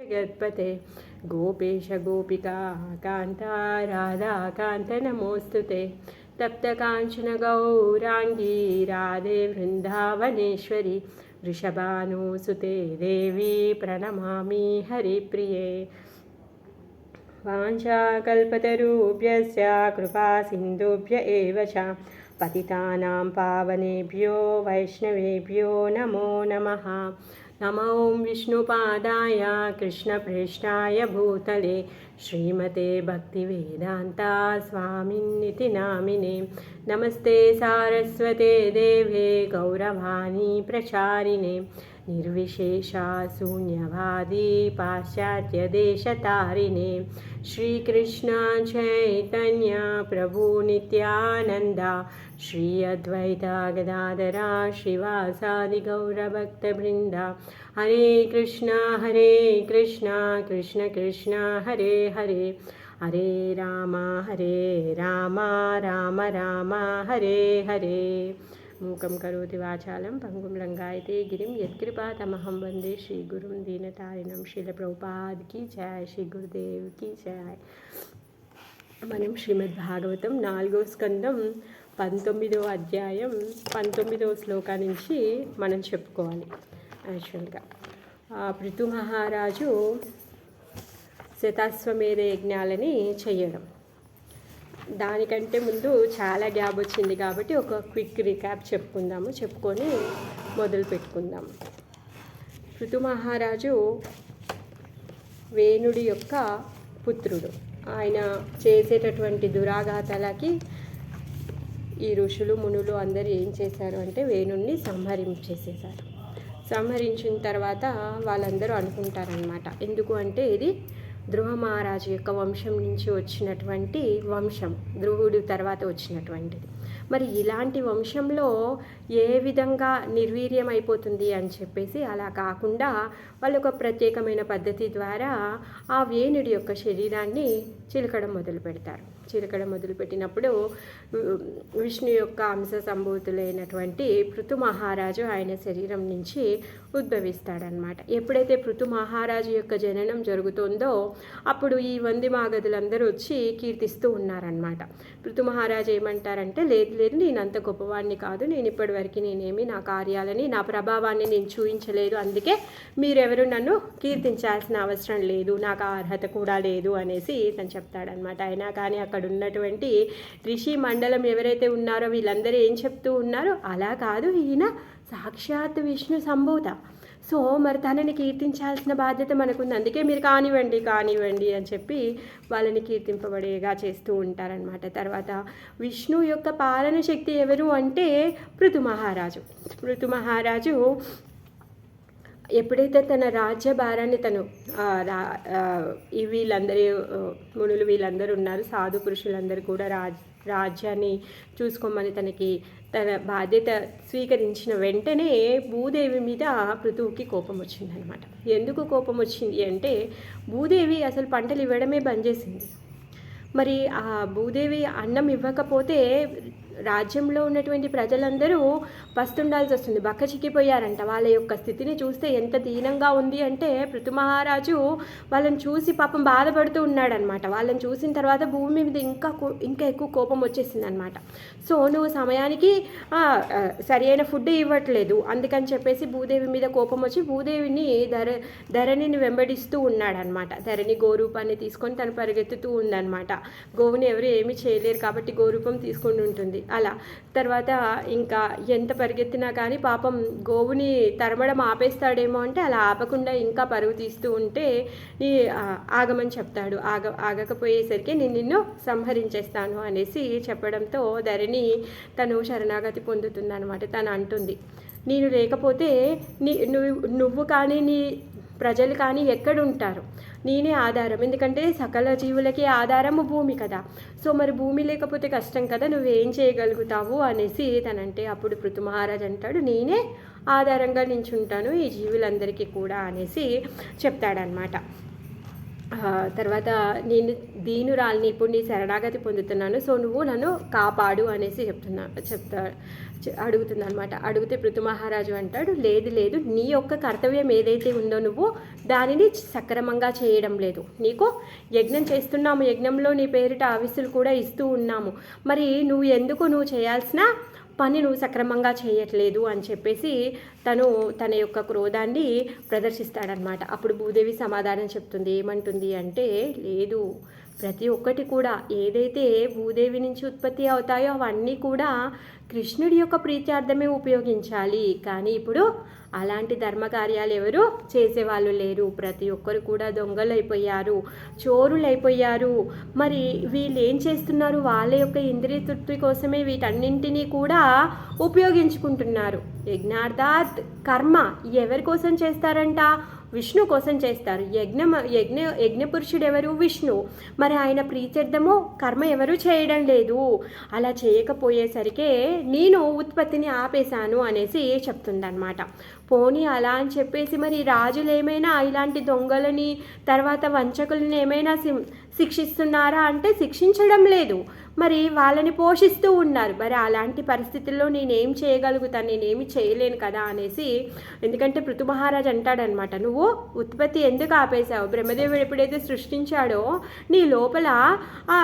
जगत्पते गोपेश गोपिका कान्ता राधाकान्त नमोऽस्तुते तप्तकाञ्चन गौराङ्गी राधे वृन्दावनेश्वरी वृषभानुसुते देवी प्रणमामि हरिप्रिये वाञ्छाकल्पतरुभ्यश्च कृपासिन्धुभ्य एव च पतितानां पावनेभ्यो वैष्णवेभ्यो नमो नमः। नमो विष्णुपादाय कृष्णप्रेष्ठाय भूतले श्रीमते भक्तिवेदान्ता स्वामिन्निति नामिने नमस्ते सारस्वते देवे गौरवाणी प्रचारिणे निर्विशेषा शून्यवादी पाश्चात्यदेशतारिणे श्रीकृष्ण चैतन्य प्रभु नित्यानन्दा श्री अद्वैता गदाधरा श्रीवासादि गौरभक्तवृन्दा हरे कृष्ण कृष्ण कृष्ण हरे हरे हरे राम राम राम हरे हरे मूकं करोति वाचालं पंगुं लंघयते गिरिं यत्कृपातमहं वन्दे श्रीगुरुं दीनतारिणं श्रील प्रभुपाद की जय श्री गुरुदेव की जय। మనం శ్రీమద్ భాగవతం 4వ స్కందం 19వ అధ్యాయం 19వ శ్లోకా నుంచి మనం చెప్పుకోవాలి. యాక్చువల్గా పృథు మహారాజు శతాశ్వమేధ యజ్ఞాలని చేయడం, దానికంటే ముందు చాలా గ్యాప్ వచ్చింది కాబట్టి ఒక క్విక్ రీక్యాప్ చెప్పుకొని మొదలు పెట్టుకుందాం. పృథు మహారాజు వేణుడి యొక్క పుత్రుడు. ఆయన చేసేటటువంటి దురాఘాతాలకి ఈ ఋషులు మునులు అందరూ ఏం చేశారు అంటే వేణుడిని సంహరించిన తర్వాత వాళ్ళందరూ అనుకుంటారనమాట, ఎందుకు అంటే ఇది ధ్రువ మహారాజు యొక్క వంశం నుంచి వచ్చినటువంటి వంశం, ధ్రువుడు తర్వాత వచ్చినటువంటిది. మరి ఇలాంటి వంశంలో ఏ విధంగా నిర్వీర్యం అయిపోతుంది అని చెప్పేసి అలా కాకుండా వాళ్ళు ఒక ప్రత్యేకమైన పద్ధతి ద్వారా ఆ వేణుడి యొక్క శరీరాన్ని చిలకడం మొదలుపెట్టినప్పుడు విష్ణు యొక్క అంశ సంభూతులైనటువంటి పృథు మహారాజు ఆయన శరీరం నుంచి ఉద్భవిస్తాడనమాట. ఎప్పుడైతే పృథు మహారాజు యొక్క జననం జరుగుతుందో అప్పుడు ఈ వంది మాగధులందరూ వచ్చి కీర్తిస్తూ ఉన్నారనమాట. పృథు మహారాజు ఏమంటారంటే, లేదు నేను అంత గొప్పవాడిని కాదు, నేను ఇప్పటివరకు నేనేమి నా కార్యాలని నా ప్రభావాన్ని నేను చూపించలేదు, అందుకే మీరెవరు నన్ను కీర్తించాల్సిన అవసరం లేదు, నాకు ఆ అర్హత కూడా లేదు అనేసి తను చెప్తాడనమాట. అయినా కానీ అక్కడ ఉన్నటువంటి ఋషి మండలం ఎవరైతే ఉన్నారో వీళ్ళందరూ ఏం చెప్తూ ఉన్నారో, అలా కాదు, ఈయన సాక్షాత్ విష్ణు సంభూత, సో మరి తనని కీర్తించాల్సిన బాధ్యత మనకుంది, అందుకే మీరు కానివ్వండి అని చెప్పి వాళ్ళని కీర్తింపబడేగా చేస్తూ ఉంటారనమాట. తర్వాత విష్ణు యొక్క పాలన శక్తి ఎవరు అంటే పృథు మహారాజు ఎప్పుడైతే తన రాజ్య భారాన్ని వీళ్ళందరూ మునులు వీళ్ళందరూ ఉన్నారు, సాధు పురుషులందరూ కూడా రాజ్యాన్ని చూసుకోమని తన బాధ్యత స్వీకరించిన వెంటనే భూదేవి మీద పృథువుకి కోపం వచ్చిందనమాట. ఎందుకు కోపం వచ్చింది అంటే, భూదేవి అసలు పంటలు ఇవ్వడమే బంద్ చేసింది. మరి ఆ భూదేవి అన్నం ఇవ్వకపోతే రాజ్యంలో ఉన్నటువంటి ప్రజలందరూ పస్తుండాల్సి వస్తుంది, బక్క చిక్కిపోయారంట. వాళ్ళ యొక్క స్థితిని చూస్తే ఎంత దీనంగా ఉంది అంటే పృథు మహారాజు వాళ్ళని చూసి పాపం బాధపడుతూ ఉన్నాడనమాట. వాళ్ళని చూసిన తర్వాత భూమి మీద ఇంకా ఎక్కువ కోపం వచ్చేసింది అనమాట. సో నువ్వు సమయానికి సరి అయిన ఫుడ్ ఇవ్వట్లేదు, అందుకని చెప్పేసి భూదేవి మీద కోపం వచ్చి భూదేవిని ధరణిని వెంబడిస్తూ ఉన్నాడనమాట. ధరణి గోరూపాన్ని తీసుకొని తను పరిగెత్తుతూ ఉందన్నమాట. గోవుని ఎవరు ఏమీ చేయలేరు కాబట్టి గోరూపం తీసుకొని ఉంటుంది. అలా తర్వాత ఇంకా ఎంత పరిగెత్తినా కానీ పాపం గోవుని తరమడం ఆపేస్తాడేమో అంటే అలా ఆపకుండా ఇంకా పరుగు తీస్తూ ఉంటే ఆగమని చెప్తాడు. ఆగకపోయేసరికి నేను నిన్ను సంహరించేస్తాను అనేసి చెప్పడంతో ధరణి తను శరణాగతి పొందుతుందన్నమాట. తను అంటుంది, నేను లేకపోతే నువ్వు కానీ నీ ప్రజలు కానీ ఎక్కడుంటారు, నేనే ఆధారం, ఎందుకంటే సకల జీవులకి ఆధారము భూమి కదా, సో మరి భూమి లేకపోతే కష్టం కదా, నువ్వేం చేయగలుగుతావు అనేసి తనంటే అప్పుడు పృథు మహారాజ్ అంటాడు, నేనే ఆధారంగా నించుంటాను ఈ జీవులందరికీ కూడా అనేసి చెప్తాడనమాట. తర్వాత నేను దీనురాల్ని ఇప్పుడు నీ శరణాగతి పొందుతున్నాను, సో నువ్వు నన్ను కాపాడు అనేసి అడుగుతుందనమాట. అడిగితే పృథు మహారాజు అంటాడు, లేదు లేదు, నీ యొక్క కర్తవ్యం ఏదైతే ఉందో నువ్వు దానిని సక్రమంగా చేయడం లేదు. నీకు యజ్ఞం చేస్తున్నాము, యజ్ఞంలో నీ పేరిట ఆవిస్సులు కూడా ఇస్తూ ఉన్నాము, మరి నువ్వు చేయాల్సిన పని నువ్వు సక్రమంగా చేయట్లేదు అని చెప్పేసి తన యొక్క క్రోధాన్ని ప్రదర్శిస్తాడనమాట. అప్పుడు భూదేవి సమాధానం చెప్తుంది. ఏమంటుంది అంటే, లేదు, ప్రతి ఒక్కటి కూడా ఏదైతే భూదేవి నుంచి ఉత్పత్తి అవుతాయో అవన్నీ కూడా కృష్ణుడి యొక్క ప్రీత్యార్థమే ఉపయోగించాలి. కానీ ఇప్పుడు అలాంటి ధర్మకార్యాలు ఎవరు చేసేవాళ్ళు లేరు. ప్రతి ఒక్కరు కూడా దొంగలైపోయారు, చోరులైపోయారు. మరి వీళ్ళు ఏం చేస్తున్నారు? వాళ్ళ యొక్క ఇంద్రియ తృప్తి కోసమే వీటన్నింటినీ కూడా ఉపయోగించుకుంటున్నారు. యజ్ఞార్థాత్ కర్మ ఎవరి కోసం చేస్తారంట? విష్ణు కోసం చేస్తారు. యజ్ఞపురుషుడు ఎవరు? విష్ణు. మరి ఆయన ప్రీత్యర్థము కర్మ ఎవరు చేయడం లేదు. అలా చేయకపోయేసరికే నేను ఉత్పత్తిని ఆపేశాను అనేసి చెప్తుందన్నమాట. పోనీ అలా అని చెప్పేసి మరి రాజులు ఏమైనా ఇలాంటి దొంగలని తర్వాత వంచకులని ఏమైనా శిక్షిస్తున్నారా అంటే శిక్షించడం లేదు, మరి వాళ్ళని పోషిస్తూ ఉన్నారు. మరి అలాంటి పరిస్థితుల్లో నేనేం చేయగలుగుతాను, నేనేమి చేయలేను కదా అనేసి, ఎందుకంటే పృథు మహారాజ్ అంటాడనమాట, నువ్వు ఉత్పత్తి ఎందుకు ఆపేశావు? బ్రహ్మదేవుడు ఎప్పుడైతే సృష్టించాడో నీ లోపల ఆ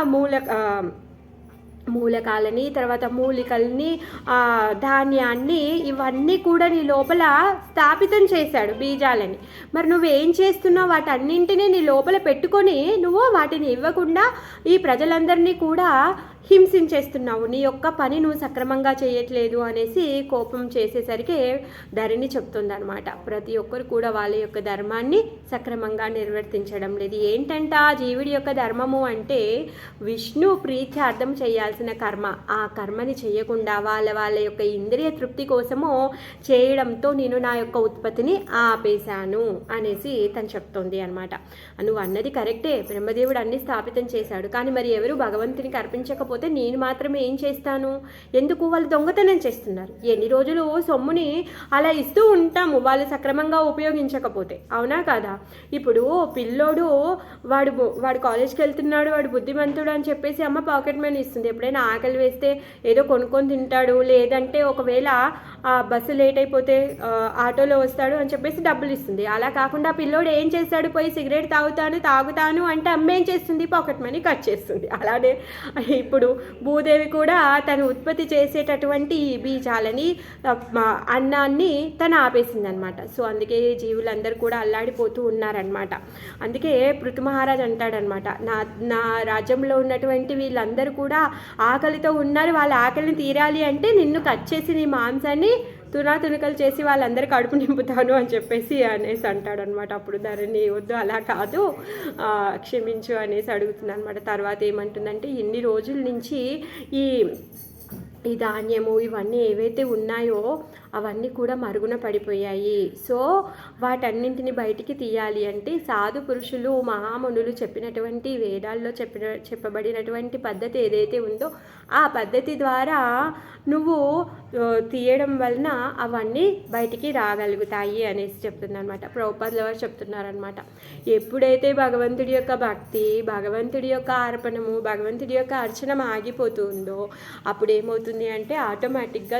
మూలకాలని తర్వాత మూలికల్ని ధాన్యాన్ని ఇవన్నీ కూడా నీ లోపల స్థాపితం చేశాడు, బీజాలని. మరి నువ్వేం చేస్తున్నావు? వాటన్నింటినీ నీ లోపల పెట్టుకొని నువ్వు వాటిని ఇవ్వకుండా ఈ ప్రజలందరినీ కూడా హింసించేస్తున్నావు. నీ యొక్క పని నువ్వు సక్రమంగా చేయట్లేదు అనేసి కోపం చేసేసరికి ధరణి చెప్తుందనమాట. ప్రతి ఒక్కరు కూడా వాళ్ళ యొక్క ధర్మాన్ని సక్రమంగా నిర్వర్తించడం లేదు. ఏంటంట జీవుడి యొక్క ధర్మము అంటే విష్ణు ప్రీత్యార్థం చేయాల్సిన కర్మ. ఆ కర్మని చేయకుండా వాళ్ళ యొక్క ఇంద్రియ తృప్తి కోసము చేయడంతో నేను నా యొక్క ఉత్పత్తిని ఆపేశాను అనేసి తను చెప్తుంది అనమాట. నువ్వు అన్నది కరెక్టే, బ్రహ్మదేవుడు అన్ని స్థాపితం చేశాడు, కానీ మరి ఎవరు భగవంతునికి అర్పించకపోతే నేను మాత్రమే ఏం చేస్తాను? ఎందుకు? వాళ్ళు దొంగతనం చేస్తున్నారు. ఎన్ని రోజులు సొమ్ముని అలా ఇస్తూ వాళ్ళు సక్రమంగా ఉపయోగించకపోతే, అవునా కాదా? ఇప్పుడు పిల్లోడు వాడు కాలేజ్కి వెళ్తున్నాడు, వాడు బుద్ధిమంతుడు అని చెప్పేసి అమ్మ పాకెట్ మనీ ఇస్తుంది. ఎప్పుడైనా ఆకలి వేస్తే ఏదో కొనుక్కొని తింటాడు, లేదంటే ఒకవేళ బస్సు లేట్ అయిపోతే ఆటోలో వస్తాడు అని చెప్పేసి డబ్బులు ఇస్తుంది. అలా కాకుండా పిల్లోడు ఏం చేస్తాడు? పోయి సిగరెట్ తాగుతాను అంటే అమ్మ ఏం చేస్తుంది? పాకెట్ మనీ కట్ చేస్తుంది. అలానే ఇప్పుడు భూదేవి కూడా తను ఉత్పత్తి చేసేటటువంటి బీజాలని అన్నాన్ని తను ఆపేసింది అనమాట. సో అందుకే జీవులందరూ కూడా అల్లాడిపోతూ ఉన్నారనమాట. అందుకే పృథు మహారాజ్ అంటాడనమాట, నా రాజ్యంలో ఉన్నటువంటి వీళ్ళందరూ కూడా ఆకలితో ఉన్నారు, వాళ్ళ ఆకలిని తీరాలి అంటే నిన్ను కట్ చేసి నీ మాంసాన్ని తునకలు చేసి వాళ్ళందరూ కడుపు నింపుతాను అని చెప్పేసి అనేసి అంటాడనమాట. అప్పుడు ధరణి వద్దు, అలా కాదు, క్షమించు అనేసి అడుగుతుంది అనమాట. తర్వాత ఏమంటుందంటే, ఇన్ని రోజుల నుంచి ఈ ధాన్యము ఇవన్నీ ఏవైతే ఉన్నాయో అవన్నీ కూడా మరుగున పడిపోయాయి. సో వాటన్నింటిని బయటికి తీయాలి అంటే సాధు పురుషులు మహామునులు చెప్పినటువంటి వేదాల్లో చెప్పబడినటువంటి పద్ధతి ఏదైతే ఉందో ఆ పద్ధతి ద్వారా నువ్వు తీయడం వలన అవన్నీ బయటికి రాగలుగుతాయి అనేసి చెప్తుందనమాట. ప్రభుపాదుల వారు చెప్తున్నారనమాట, ఎప్పుడైతే భగవంతుడి యొక్క భక్తి, భగవంతుడి యొక్క అర్పణము, భగవంతుడి యొక్క అర్చన ఆగిపోతుందో అప్పుడు ఏమవుతుంది అంటే ఆటోమేటిక్గా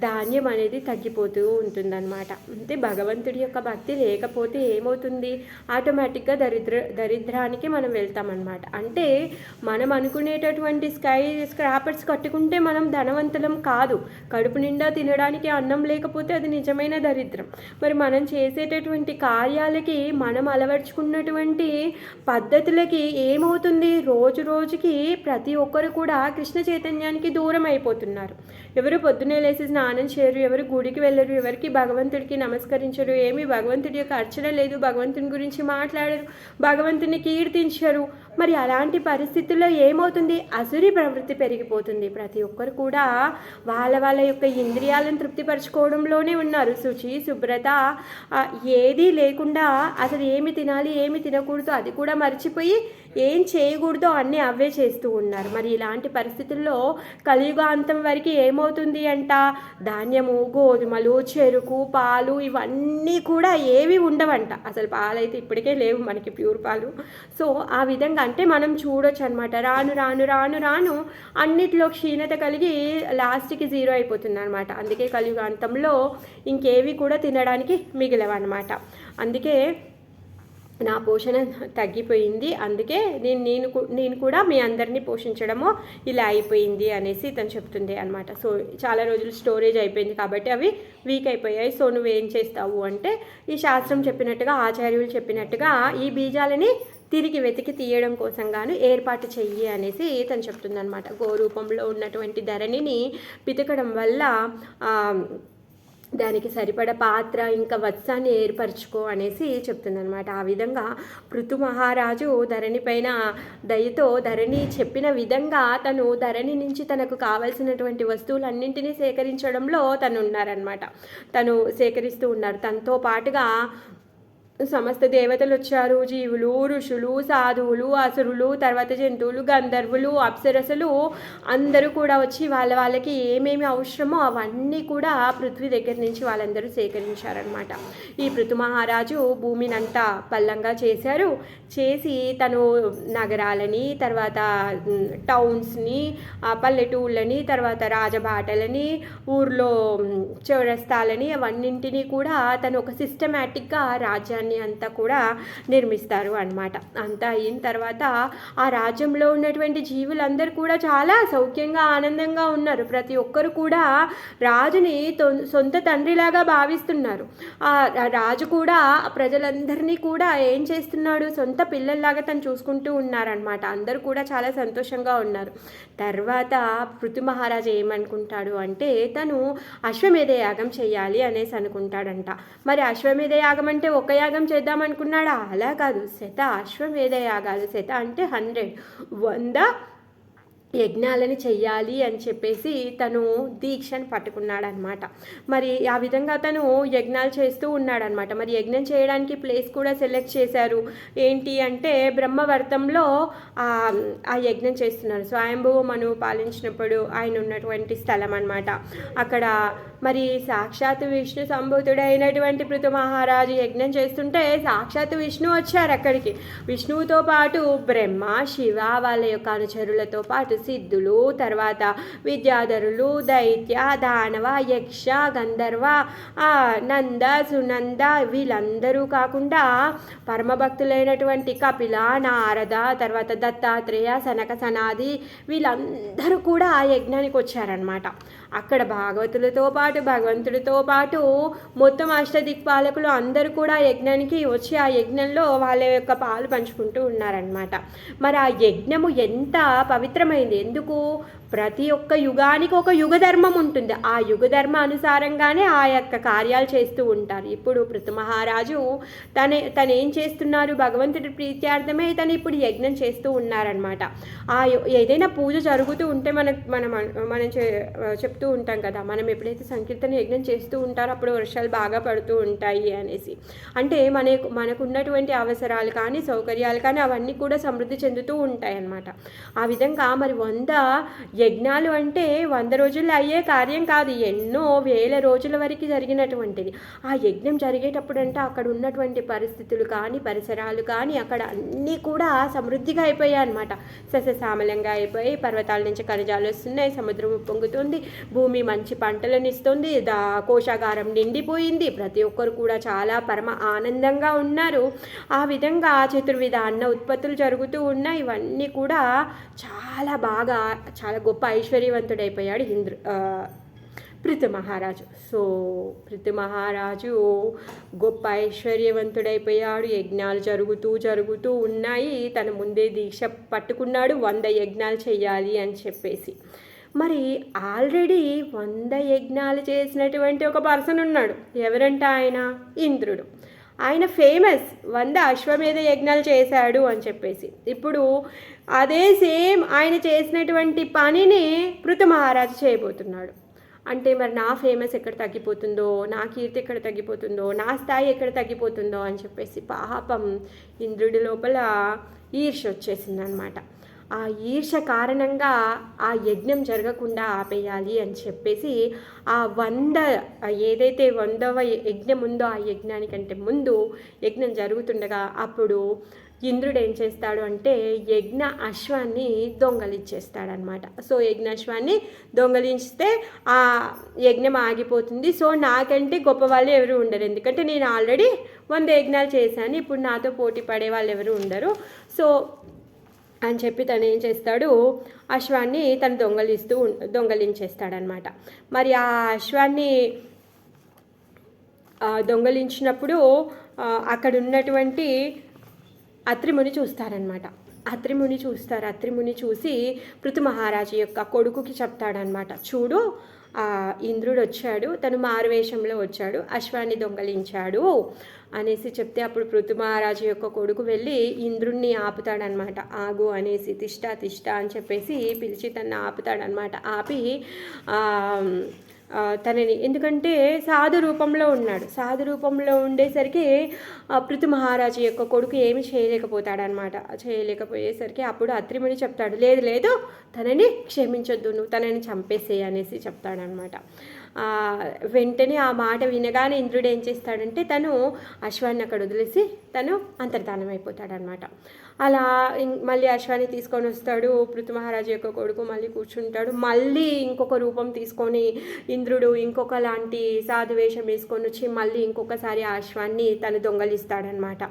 ధాన్యం అనేది తగ్గిపోతూ ఉంటుందన్నమాట. అంటే భగవంతుడి యొక్క భక్తి లేకపోతే ఏమవుతుంది? ఆటోమేటిక్గా దరిద్రానికి మనం వెళ్తామన్నమాట. అంటే మనం అనుకునేటటువంటి స్క్రాపర్స్ కట్టుకుంటే మనం ధనవంతులం కాదు. కడుపు నిండా తినడానికి అన్నం లేకపోతే అది నిజమైన దరిద్రం. మరి మనం చేసేటటువంటి కార్యాలకి, మనం అలవర్చుకున్నటువంటి పద్ధతులకి ఏమవుతుంది? రోజు రోజుకి ప్రతి ఒక్కరు కూడా కృష్ణ చైతన్యానికి దూరం అయిపోతున్నారు. ఎవరు పొద్దునే లేచి స్నానం చేయరు, ఎవరు గుడికి వెళ్ళరు, ఎవరికి భగవంతుడికి నమస్కరించరు, ఏమి భగవంతుడి యొక్క అర్చన లేదు, భగవంతుని గురించి మాట్లాడరు, భగవంతుని కీర్తించరు. మరి అలాంటి పరిస్థితుల్లో ఏమవుతుంది? అసురి ప్రవృత్తి పెరిగిపోతుంది. ప్రతి ఒక్కరు కూడా వాళ్ళ యొక్క ఇంద్రియాలను తృప్తిపరచుకోవడంలోనే ఉన్నారు. శుచి, శుభ్రత ఏదీ లేకుండా అసలు ఏమి తినాలి, ఏమి తినకూడదు అది కూడా మర్చిపోయి ఏం చేయకూడదో అన్నీ అవే చేస్తూ ఉన్నారు. మరి ఇలాంటి పరిస్థితుల్లో కలియుగాంతం వరకు ఏమవుతుంది అంట? ధాన్యము, గోధుమలు, చెరుకు, పాలు ఇవన్నీ కూడా ఏవి ఉండవంట. అసలు పాలైతే ఇప్పటికే లేవు మనకి, ప్యూర్ పాలు. సో ఆ విధంగా అంటే మనం చూడొచ్చు అనమాట. రాను రాను రాను రాను అన్నిట్లో క్షీణత కలిగి లాస్ట్కి జీరో అయిపోతుంది అనమాట. అందుకే కలియుగాంతంలో ఇంకేవి కూడా తినడానికి మిగిలవన్నమాట. అందుకే నా పోషణ తగ్గిపోయింది, అందుకే నేను కూడా మీ అందరినీ పోషించడము ఇలా అయిపోయింది అనేసి తను చెప్తుంది అనమాట. సో చాలా రోజులు స్టోరేజ్ అయిపోయింది కాబట్టి అవి వీక్ అయిపోయాయి. సో నువ్వేం చేస్తావు అంటే ఈ శాస్త్రం చెప్పినట్టుగా, ఆచార్యులు చెప్పినట్టుగా ఈ బీజాలని తిరిగి వెతికి తీయడం కోసం గాను ఏర్పాటు చెయ్యి అనేసి తను చెప్తుందనమాట. గోరూపంలో ఉన్నటువంటి ధరణిని పితకడం వల్ల దానికి సరిపడ పాత్ర ఇంకా వత్సాన్ని ఏర్పరచుకో అనేసి చెప్తుందనమాట. ఆ విధంగా పృథు మహారాజు ధరణి పైన దయతో ధరణి చెప్పిన విధంగా తను ధరణి నుంచి తనకు కావలసినటువంటి వస్తువులన్నింటినీ సేకరించడంలో తను ఉన్నారనమాట. తను సేకరిస్తూ ఉన్నారు. తనతో పాటుగా సమస్త దేవతలు వచ్చారు, జీవులు, ఋషులు, సాధువులు, అసురులు, తర్వాత జంతువులు, గంధర్వులు, అప్సరసలు అందరూ కూడా వచ్చి వాళ్ళకి ఏమేమి అవసరమో అవన్నీ కూడా పృథ్వీ దగ్గర నుంచి వాళ్ళందరూ సేకరించారనమాట. ఈ పృథు మహారాజు భూమినంతా పల్లంగా చేశారు. చేసి తను నగరాలని, తర్వాత టౌన్స్ని, పల్లెటూళ్ళని, తర్వాత రాజబాటలని, ఊర్లో చౌరస్తాలని అవన్నింటినీ కూడా తను ఒక సిస్టమేటిక్గా రాజ్యాన్ని అంతా కూడా నిర్మిస్తారు అన్నమాట. అంతా అయిన తర్వాత ఆ రాజ్యంలో ఉన్నటువంటి జీవులందరూ కూడా చాలా సౌఖ్యంగా ఆనందంగా ఉన్నారు. ప్రతి ఒక్కరు కూడా రాజుని సొంత తండ్రిలాగా భావిస్తున్నారు. ఆ రాజు కూడా ప్రజలందరినీ కూడా ఏం చేస్తున్నాడు, సొంత పిల్లల్లాగా తను చూసుకుంటూ ఉన్నారనమాట. అందరూ కూడా చాలా సంతోషంగా ఉన్నారు. తర్వాత పృథు మహారాజు ఏమనుకుంటాడు అంటే తను అశ్వమేధ యాగం చేయాలి అనేసి అనుకుంటాడంట. మరి అశ్వమేధ యాగం అంటే ఒక యాగం చేద్దామనుకున్నాడా? అలా కాదు, అశ్వమేధ యాగాలు. అంటే 100 యజ్ఞాలని చెయ్యాలి అని చెప్పేసి తను దీక్షను పట్టుకున్నాడనమాట. మరి ఆ విధంగా తను యజ్ఞాలు చేస్తూ ఉన్నాడనమాట. మరి యజ్ఞం చేయడానికి ప్లేస్ కూడా సెలెక్ట్ చేశారు. ఏంటి అంటే బ్రహ్మవర్తంలో ఆ యజ్ఞం చేస్తున్నారు. స్వయంభువు మనువు పాలించినప్పుడు ఆయన ఉన్నటువంటి స్థలం అనమాట. అక్కడ మరి సాక్షాత్ విష్ణు సంభూతుడైనటువంటి పృథు మహారాజు యజ్ఞం చేస్తుంటే సాక్షాత్ విష్ణు వచ్చారు అక్కడికి. విష్ణువుతో పాటు బ్రహ్మ, శివ, వాళ్ళ యొక్క అనుచరులతో పాటు సిద్ధులు, తర్వాత విద్యాధరులు, దైత్య, దానవ, యక్ష, గంధర్వ, నంద, సునంద వీళ్ళందరూ కాకుండా పరమభక్తులైనటువంటి కపిల, నారద, తర్వాత దత్తాత్రేయ, సనక సనాది వీళ్ళందరూ కూడా ఆ యజ్ఞానికి వచ్చారనమాట. అక్కడ భాగవతులతో పాటు భగవంతుడితో పాటు మొత్తం అష్టదిక్పాలకులు అందరూ కూడా యజ్ఞానికి వచ్చి ఆ యజ్ఞంలో వాళ్ళ యొక్క పాలు పంచుకుంటూ ఉన్నారనమాట. మరి ఆ యజ్ఞము ఎంత పవిత్రమైంది! ఎందుకు? ప్రతి ఒక్క యుగానికి ఒక యుగ ధర్మం ఉంటుంది. ఆ యుగ ధర్మ అనుసారంగానే ఆ యొక్క కార్యాలు చేస్తూ ఉంటారు. ఇప్పుడు పృథు మహారాజు తనేం చేస్తున్నారు? భగవంతుడి ప్రీత్యార్థమే తను ఇప్పుడు యజ్ఞం చేస్తూ ఉన్నారనమాట. ఏదైనా పూజ జరుగుతూ ఉంటే మనం చెప్తూ ఉంటాం కదా, మనం ఎప్పుడైతే సంకీర్తన యజ్ఞం చేస్తూ ఉంటారో అప్పుడు వర్షాలు బాగా పడుతూ ఉంటాయి అనేసి. అంటే మనకు ఉన్నటువంటి అవసరాలు కానీ సౌకర్యాలు కానీ అవన్నీ కూడా సమృద్ధి చెందుతూ ఉంటాయి అన్నమాట. ఆ విధంగా మరి 100 యజ్ఞాలు అంటే 100 రోజుల్లో అయ్యే కార్యం కాదు, ఎన్నో వేల రోజుల వరకు జరిగినటువంటిది. ఆ యజ్ఞం జరిగేటప్పుడు అంటే అక్కడ ఉన్నటువంటి పరిస్థితులు కానీ పరిసరాలు కానీ అక్కడ అన్నీ కూడా సమృద్ధిగా అయిపోయాయి అనమాట. సస్యశ్యామలంగా అయిపోయి పర్వతాల నుంచి ఖనిజాలు వస్తున్నాయి, సముద్రం ఉప్పొంగుతుంది, భూమి మంచి పంటలను ఇస్తుంది, కోశాగారం నిండిపోయింది, ప్రతి ఒక్కరు కూడా చాలా పరమ ఆనందంగా ఉన్నారు. ఆ విధంగా చతుర్విధ అన్న ఉత్పత్తులు జరుగుతూ ఉన్నాయి. ఇవన్నీ కూడా చాలా బాగా చాలా గొప్ప ఐశ్వర్యవంతుడైపోయాడు పృథు మహారాజు. సో పృథు మహారాజు గొప్ప ఐశ్వర్యవంతుడైపోయాడు. యజ్ఞాలు జరుగుతూ ఉన్నాయి. తన ముందే దీక్ష పట్టుకున్నాడు 100 యజ్ఞాలు చేయాలి అని చెప్పేసి. మరి ఆల్రెడీ 100 యజ్ఞాలు చేసినటువంటి ఒక పర్సన్ ఉన్నాడు. ఎవరంటే ఆయన ఇంద్రుడు. ఆయన ఫేమస్ 100 అశ్వమేధ యజ్ఞాలు చేశాడు అని చెప్పేసి. ఇప్పుడు అదే సేమ్ ఆయన చేసినటువంటి పనిని పృథు మహారాజు చేయబోతున్నాడు. అంటే మరి నా ఫేమస్ ఎక్కడ తగ్గిపోతుందో, నా కీర్తి ఎక్కడ తగ్గిపోతుందో, నా స్థాయి ఎక్కడ తగ్గిపోతుందో అని చెప్పేసి పాపం ఇంద్రుడి లోపల ఈర్ష్య వచ్చేసిందనమాట. ఆ ఈర్ష్య కారణంగా ఆ యజ్ఞం జరగకుండా ఆపేయాలి అని చెప్పేసి ఆ 100 ఏదైతే 100వ యజ్ఞం ఉందో ఆ యజ్ఞానికంటే ముందు యజ్ఞం జరుగుతుండగా అప్పుడు ఇంద్రుడు ఏం చేస్తాడు అంటే యజ్ఞ అశ్వాన్ని దొంగలించేస్తాడనమాట. సో యజ్ఞాశ్వాన్ని దొంగలించితే ఆ యజ్ఞం ఆగిపోతుంది. సో నాకంటే గొప్ప వాళ్ళు ఎవరు ఉండరు, ఎందుకంటే నేను ఆల్రెడీ 100 యజ్ఞాలు చేశాను, ఇప్పుడు నాతో పోటీ పడే వాళ్ళు ఎవరు ఉండరు. సో అని చెప్పి తను ఏం చేస్తాడు, అశ్వాన్ని తను దొంగలించేస్తాడనమాట. మరి ఆ అశ్వాన్ని దొంగలించినప్పుడు అక్కడ ఉన్నటువంటి అత్రిముని చూస్తారనమాట. అత్రిముని చూసి పృథు మహారాజు యొక్క కొడుకుకి చెప్తాడనమాట, చూడు ఇంద్రుడు వచ్చాడు, తను మారువేషంలో వచ్చాడు, అశ్వాన్ని దొంగలించాడు అనేసి చెప్తే అప్పుడు పృథు మహారాజు యొక్క కొడుకు వెళ్ళి ఇంద్రుణ్ణి ఆపుతాడనమాట. ఆగు అనేసి తిష్ట అని చెప్పేసి పిలిచి తను ఆపుతాడనమాట. ఆపి తనని, ఎందుకంటే సాధు రూపంలో ఉన్నాడు, సాధు రూపంలో ఉండేసరికి పృథు మహారాజు యొక్క కొడుకు ఏమి చేయలేకపోయేసరికి అప్పుడు అత్రిముని చెప్తాడు, లేదు తనని క్షమించొద్దు, నువ్వు తనని చంపేసేయి అనేసి చెప్తాడనమాట. వెంటనే ఆ మాట వినగానే ఇంద్రుడు ఏం చేస్తాడంటే తను అశ్వాన్ని అక్కడ వదిలేసి తను అంతర్ధానం అయిపోతాడనమాట. అలా మళ్ళీ అశ్వాన్ని తీసుకొని వస్తాడు. పృథు మహారాజు యొక్క కొడుకు మళ్ళీ కూర్చుంటాడు. మళ్ళీ ఇంకొక రూపం తీసుకొని ఇంద్రుడు ఇంకొక లాంటి సాధువేషం వేసుకొని వచ్చి మళ్ళీ ఇంకొకసారి ఆ అశ్వాన్ని తను దొంగలిస్తాడనమాట.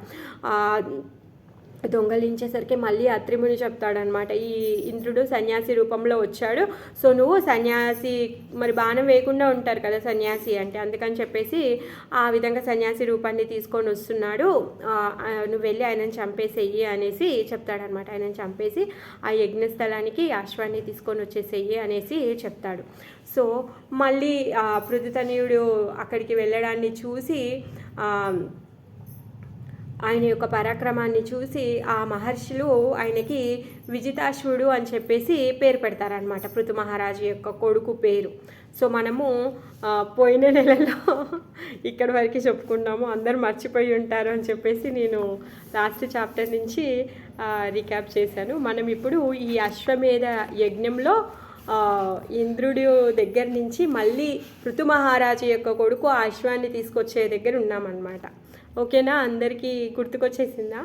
దొంగలించేసరికి మళ్ళీ అత్రిముని చెప్తాడనమాట, ఈ ఇంద్రుడు సన్యాసి రూపంలో వచ్చాడు, సో నువ్వు సన్యాసి, మరి బాణం వేయకుండా ఉంటారు కదా సన్యాసి అంటే, అందుకని చెప్పేసి ఆ విధంగా సన్యాసి రూపాన్ని తీసుకొని వస్తున్నాడు, నువ్వు వెళ్ళి ఆయనను చంపేసేయి అనేసి చెప్తాడనమాట. ఆయనను చంపేసి ఆ యజ్ఞస్థలానికి అశ్వాన్ని తీసుకొని వచ్చేసేయి అనేసి చెప్తాడు. సో మళ్ళీ పృథుతనయుడు అక్కడికి వెళ్ళడాన్ని చూసి ఆయన యొక్క పరాక్రమాన్ని చూసి ఆ మహర్షులు ఆయనకి విజితాశ్వుడు అని చెప్పేసి పేరు పెడతారనమాట, పృథు మహారాజు యొక్క కొడుకు పేరు. సో మనము పోయిన నెలలో ఇక్కడి వరకు చెప్పుకున్నాము, అందరు మర్చిపోయి ఉంటారు అని చెప్పేసి నేను లాస్ట్ చాప్టర్ నుంచి రికాప్ చేశాను. మనం ఇప్పుడు ఈ అశ్వమేధ యజ్ఞంలో ఇంద్రుడి దగ్గర నుంచి మళ్ళీ పృథు మహారాజు యొక్క కొడుకు ఆ అశ్వాన్ని తీసుకొచ్చే దగ్గర ఉన్నామన్నమాట. ఓకేనా, అందరికీ గుర్తుకొచ్చేసిందా?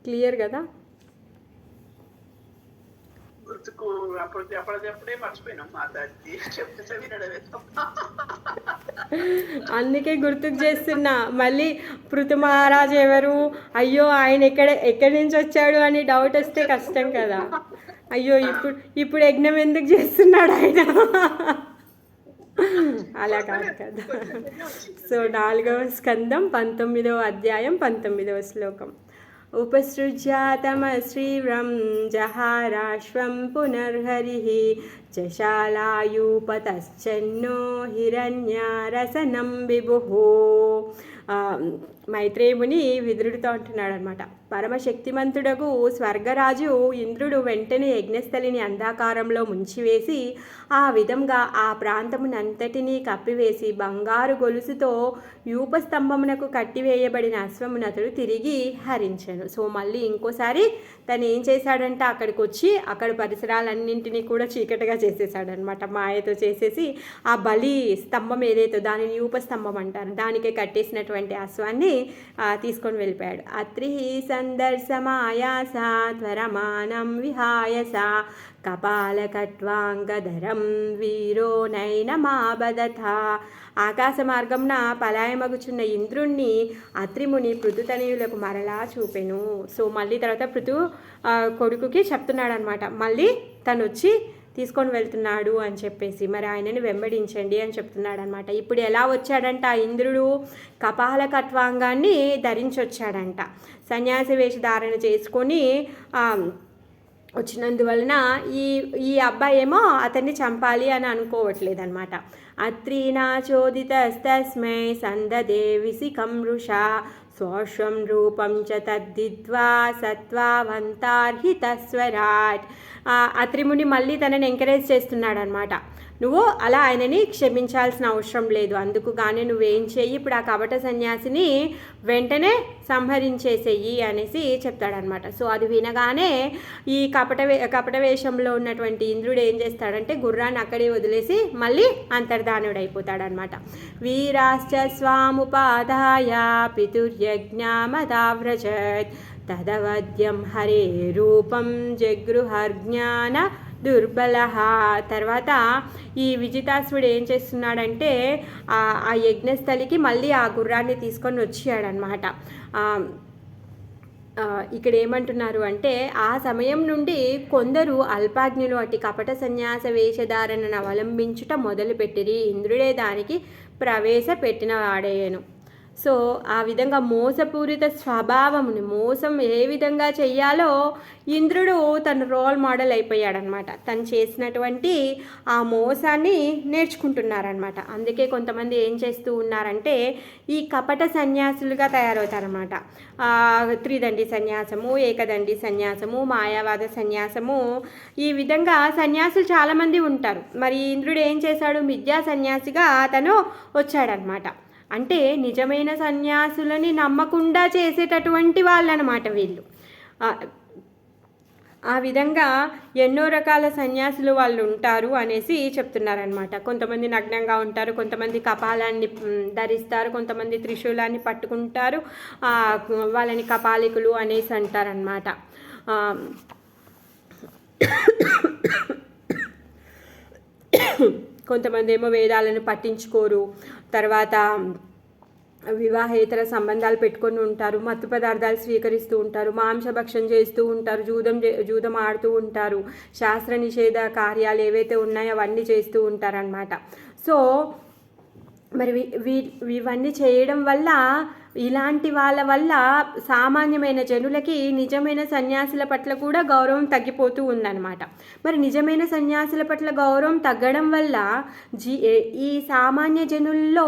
క్లియర్ కదా? అందుకే గుర్తుకు చేస్తున్నా. మళ్ళీ పృథు మహారాజు ఎవరు, అయ్యో ఆయన ఎక్కడి నుంచి వచ్చాడు అని డౌట్ వస్తే కష్టం కదా. అయ్యో ఇప్పుడు యజ్ఞం ఎందుకు చేస్తున్నాడు ఆయన, అలా కాదు కదా. సో 4వ స్కందం 19వ అధ్యాయం 19వ శ్లోకం. ఉపసృజ్యాతమశ్రీవ్రం జహారాశ్వం పునర్హరిః చశాలాయూపతశ్చన్నో హిరణ్యారసనం విభుః. మైత్రేయుని విదురుడితో అంటున్నాడు అనమాట, పరమశక్తిమంతుడకు స్వర్గరాజు ఇంద్రుడు వెంటనే యజ్ఞస్థలిని అంధాకారంలో ముంచివేసి ఆ విధంగా ఆ ప్రాంతమునంతటినీ కప్పివేసి బంగారు గొలుసుతో యూపస్తంభమునకు కట్టివేయబడిన అశ్వమునతడు తిరిగి హరించెను. సో మళ్ళీ ఇంకోసారి తను ఏం చేశాడంటే అక్కడికి వచ్చి అక్కడ పరిసరాలన్నింటినీ కూడా చీకటిగా చేసేసాడనమాట, మాయతో చేసేసి ఆ బలి స్తంభం ఏదైతే దానిని యూపస్తంభం అంటారు, దానికే కట్టేసినటువంటి అశ్వాన్ని తీసుకొని వెళ్ళిపోయాడు. అత్రి సందర్శమాయాస త్వరమానం విహాయస కపాలకట్వాంగధరం వీరో నైనమాబదథ. ఆకాశ మార్గంన పలాయమగుచున్న ఇంద్రుణ్ణి అత్రిముని పృథుతనయులకు మరలా చూపెను. సో మళ్ళీ తర్వాత పృథు కొడుకుకి చెప్తున్నాడు అనమాట, మళ్ళీ తను వచ్చి తీసుకొని వెళ్తున్నాడు అని చెప్పేసి, మరి ఆయనని వెంబడించండి అని చెప్తున్నాడు అనమాట. ఇప్పుడు ఎలా వచ్చాడంట, ఇంద్రుడు కపాల కట్వాంగాన్ని ధరించి వచ్చాడంట, సన్యాసి వేషధారణ చేసుకొని వచ్చినందువలన ఈ అబ్బాయి ఏమో అతన్ని చంపాలి అని అనుకోవట్లేదు అనమాట. అత్రీనాచోదితస్తస్మై సందదే విసికం వృషా స్వశ్వం రూపం చ తద్దిద్వా సత్వావంతార్హితస్వరాట్. అత్రిముని మళ్ళీ తనని ఎంకరేజ్ చేస్తున్నాడు అనమాట. నువ్వు అలా ఆయనని క్షమించాల్సిన అవసరం లేదు, అందుకు కానీ నువ్వేం చెయ్యి, ఇప్పుడు ఆ కపట సన్యాసిని వెంటనే సంహరించేసేయి అనేసి చెప్తాడనమాట. సో అది వినగానే ఈ కపట వేషంలో ఉన్నటువంటి ఇంద్రుడు ఏం చేస్తాడంటే గుర్రాన్ని అక్కడే వదిలేసి మళ్ళీ అంతర్ధానుడైపోతాడనమాట. వీరాశ్చ స్వాముపాదాయ పితుర్యజ్ఞామదావ్రజత్ తదవద్యం హరే రూపం జగృహర్జ్ఞాన దుర్బల. తర్వాత ఈ విజితాసుడు ఏం చేస్తున్నాడంటే ఆ యజ్ఞస్థలికి మళ్ళీ ఆ గుర్రాన్ని తీసుకొని వచ్చాడనమాట. ఇక్కడ ఏమంటున్నారు అంటే ఆ సమయం నుండి కొందరు అల్పాజ్ఞులు అట్టి కపట సన్యాస వేషధారణను అవలంబించుట మొదలుపెట్టిరి, ఇంద్రుడే దానికి ప్రవేశపెట్టిన వాడేయను. సో ఆ విధంగా మోసపూరిత స్వభావముని మోసం ఏ విధంగా చెయ్యాలో ఇంద్రుడు తన రోల్ మోడల్ అయిపోయాడనమాట. తను చేసినటువంటి ఆ మోసాన్ని నేర్చుకుంటున్నారనమాట. అందుకే కొంతమంది ఏం చేస్తూ ఉన్నారంటే ఈ కపట సన్యాసులుగా తయారవుతారనమాట. త్రిదండి సన్యాసము, ఏకదండి సన్యాసము, మాయావాద సన్యాసము, ఈ విధంగా సన్యాసులు చాలామంది ఉంటారు. మరి ఇంద్రుడు ఏం చేశాడు, మిథ్యా సన్యాసిగా అతను వచ్చాడనమాట. అంటే నిజమైన సన్యాసులని నమ్మకుండా చేసేటటువంటి వాళ్ళనమాట వీళ్ళు. ఆ విధంగా ఎన్నో రకాల సన్యాసులు వాళ్ళు ఉంటారు అనేసి చెప్తున్నారనమాట. కొంతమంది నగ్నంగా ఉంటారు, కొంతమంది కపాలాన్ని ధరిస్తారు, కొంతమంది త్రిశూలాన్ని పట్టుకుంటారు, వాళ్ళని కపాలికులు అనేసి అంటారనమాట. కొంతమంది ఏమో వేదాలను పట్టించుకోరు, తర్వాత వివాహేతర సంబంధాలు పెట్టుకొని ఉంటారు, మత్తు పదార్థాలు స్వీకరిస్తూ ఉంటారు, మాంసభక్షం చేస్తూ ఉంటారు, జూదం ఆడుతూ ఉంటారు, శాస్త్ర నిషేధ కార్యాలు ఏవైతే ఉన్నాయో అవన్నీ చేస్తూ ఉంటారనమాట. సో మరి ఇవన్నీ చేయడం వల్ల ఇలాంటి వాళ్ళ వల్ల సామాన్యమైన జనులకి నిజమైన సన్యాసుల పట్ల కూడా గౌరవం తగ్గిపోతూ ఉందన్నమాట. మరి నిజమైన సన్యాసుల పట్ల గౌరవం తగ్గడం వల్ల ఈ సామాన్య జనుల్లో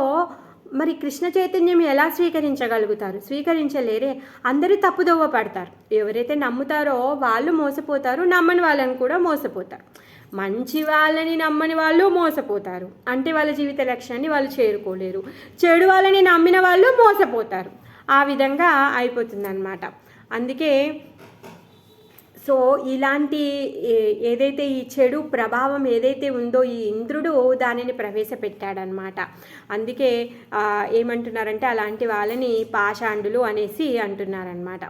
మరి కృష్ణ చైతన్యం ఎలా స్వీకరించగలుగుతారు? స్వీకరించలేరే. అందరూ తప్పుదోవ పడతారు. ఎవరైతే నమ్ముతారో వాళ్ళు మోసపోతారు, నమ్మని వాళ్ళని కూడా మోసపోతారు. మంచి వాళ్ళని నమ్మని వాళ్ళు మోసపోతారు, అంటే వాళ్ళ జీవిత లక్ష్యాన్ని వాళ్ళు చేరుకోలేరు. చెడు వాళ్ళని నమ్మిన వాళ్ళు మోసపోతారు. ఆ విధంగా అయిపోతుందన్నమాట. అందుకే సో ఇలాంటి ఏదైతే ఈ చెడు ప్రభావం ఏదైతే ఉందో ఈ ఇంద్రుడు దానిని ప్రవేశపెట్టాడనమాట. అందుకే ఏమంటున్నారంటే అలాంటి వాళ్ళని పాషాండులు అనేసి అంటున్నారనమాట.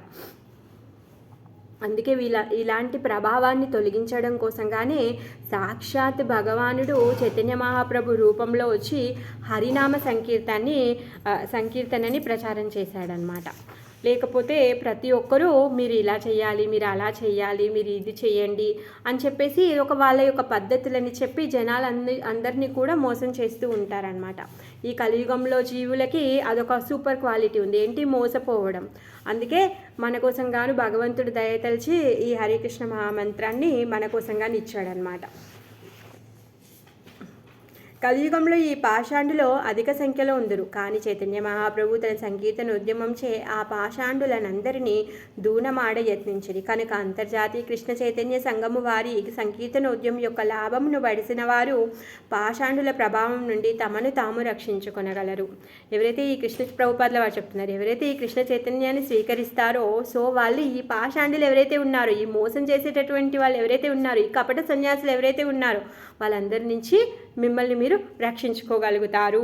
అందుకే ఇలాంటి ప్రభావాన్ని తొలగించడం కోసంగానే సాక్షాత్ భగవానుడు చైతన్య మహాప్రభు రూపంలో వచ్చి హరినామ సంకీర్తనని ప్రచారం చేశాడనమాట. లేకపోతే ప్రతి ఒక్కరూ మీరు ఇలా చేయాలి, మీరు అలా చేయాలి, మీరు ఇది చేయండి అని చెప్పేసి వాళ్ళ యొక్క పద్ధతులని చెప్పి అందరినీ కూడా మోసం చేస్తూ ఉంటారనమాట. ఈ కలియుగంలో జీవులకి అదొక సూపర్ క్వాలిటీ ఉంది, ఏంటి? మోసపోవడం. అందుకే మన కోసం గాను భగవంతుడు దయతలిచి ఈ హరికృష్ణ మహామంత్రాన్ని మన కోసం గాను ఇచ్చాడనమాట. కలియుగంలో ఈ పాషాండులో అధిక సంఖ్యలో ఉందరు, కానీ చైతన్య మహాప్రభు తన సంకీర్తన ఉద్యమంచే ఆ పాషాండులనందరినీ దూనమాడ యత్నించిరి. కనుక అంతర్జాతీయ కృష్ణ చైతన్య సంఘము వారి సంకీర్తన ఉద్యమం యొక్క లాభమును బడిసిన వారు పాషాండుల ప్రభావం నుండి తమను తాము రక్షించుకొనగలరు. ఎవరైతే ఈ కృష్ణ ప్రభుపాదుల వారు చెప్తున్నారు, ఎవరైతే ఈ కృష్ణ చైతన్యాన్ని స్వీకరిస్తారో సో వాళ్ళు ఈ పాషాండులు ఎవరైతే ఉన్నారో, ఈ మోసం చేసేటటువంటి వాళ్ళు ఎవరైతే ఉన్నారో, ఈ కపట సన్యాసులు ఎవరైతే ఉన్నారో వాళ్ళందరి నుంచి మిమ్మల్ని మీరు రక్షించుకోగలుగుతారు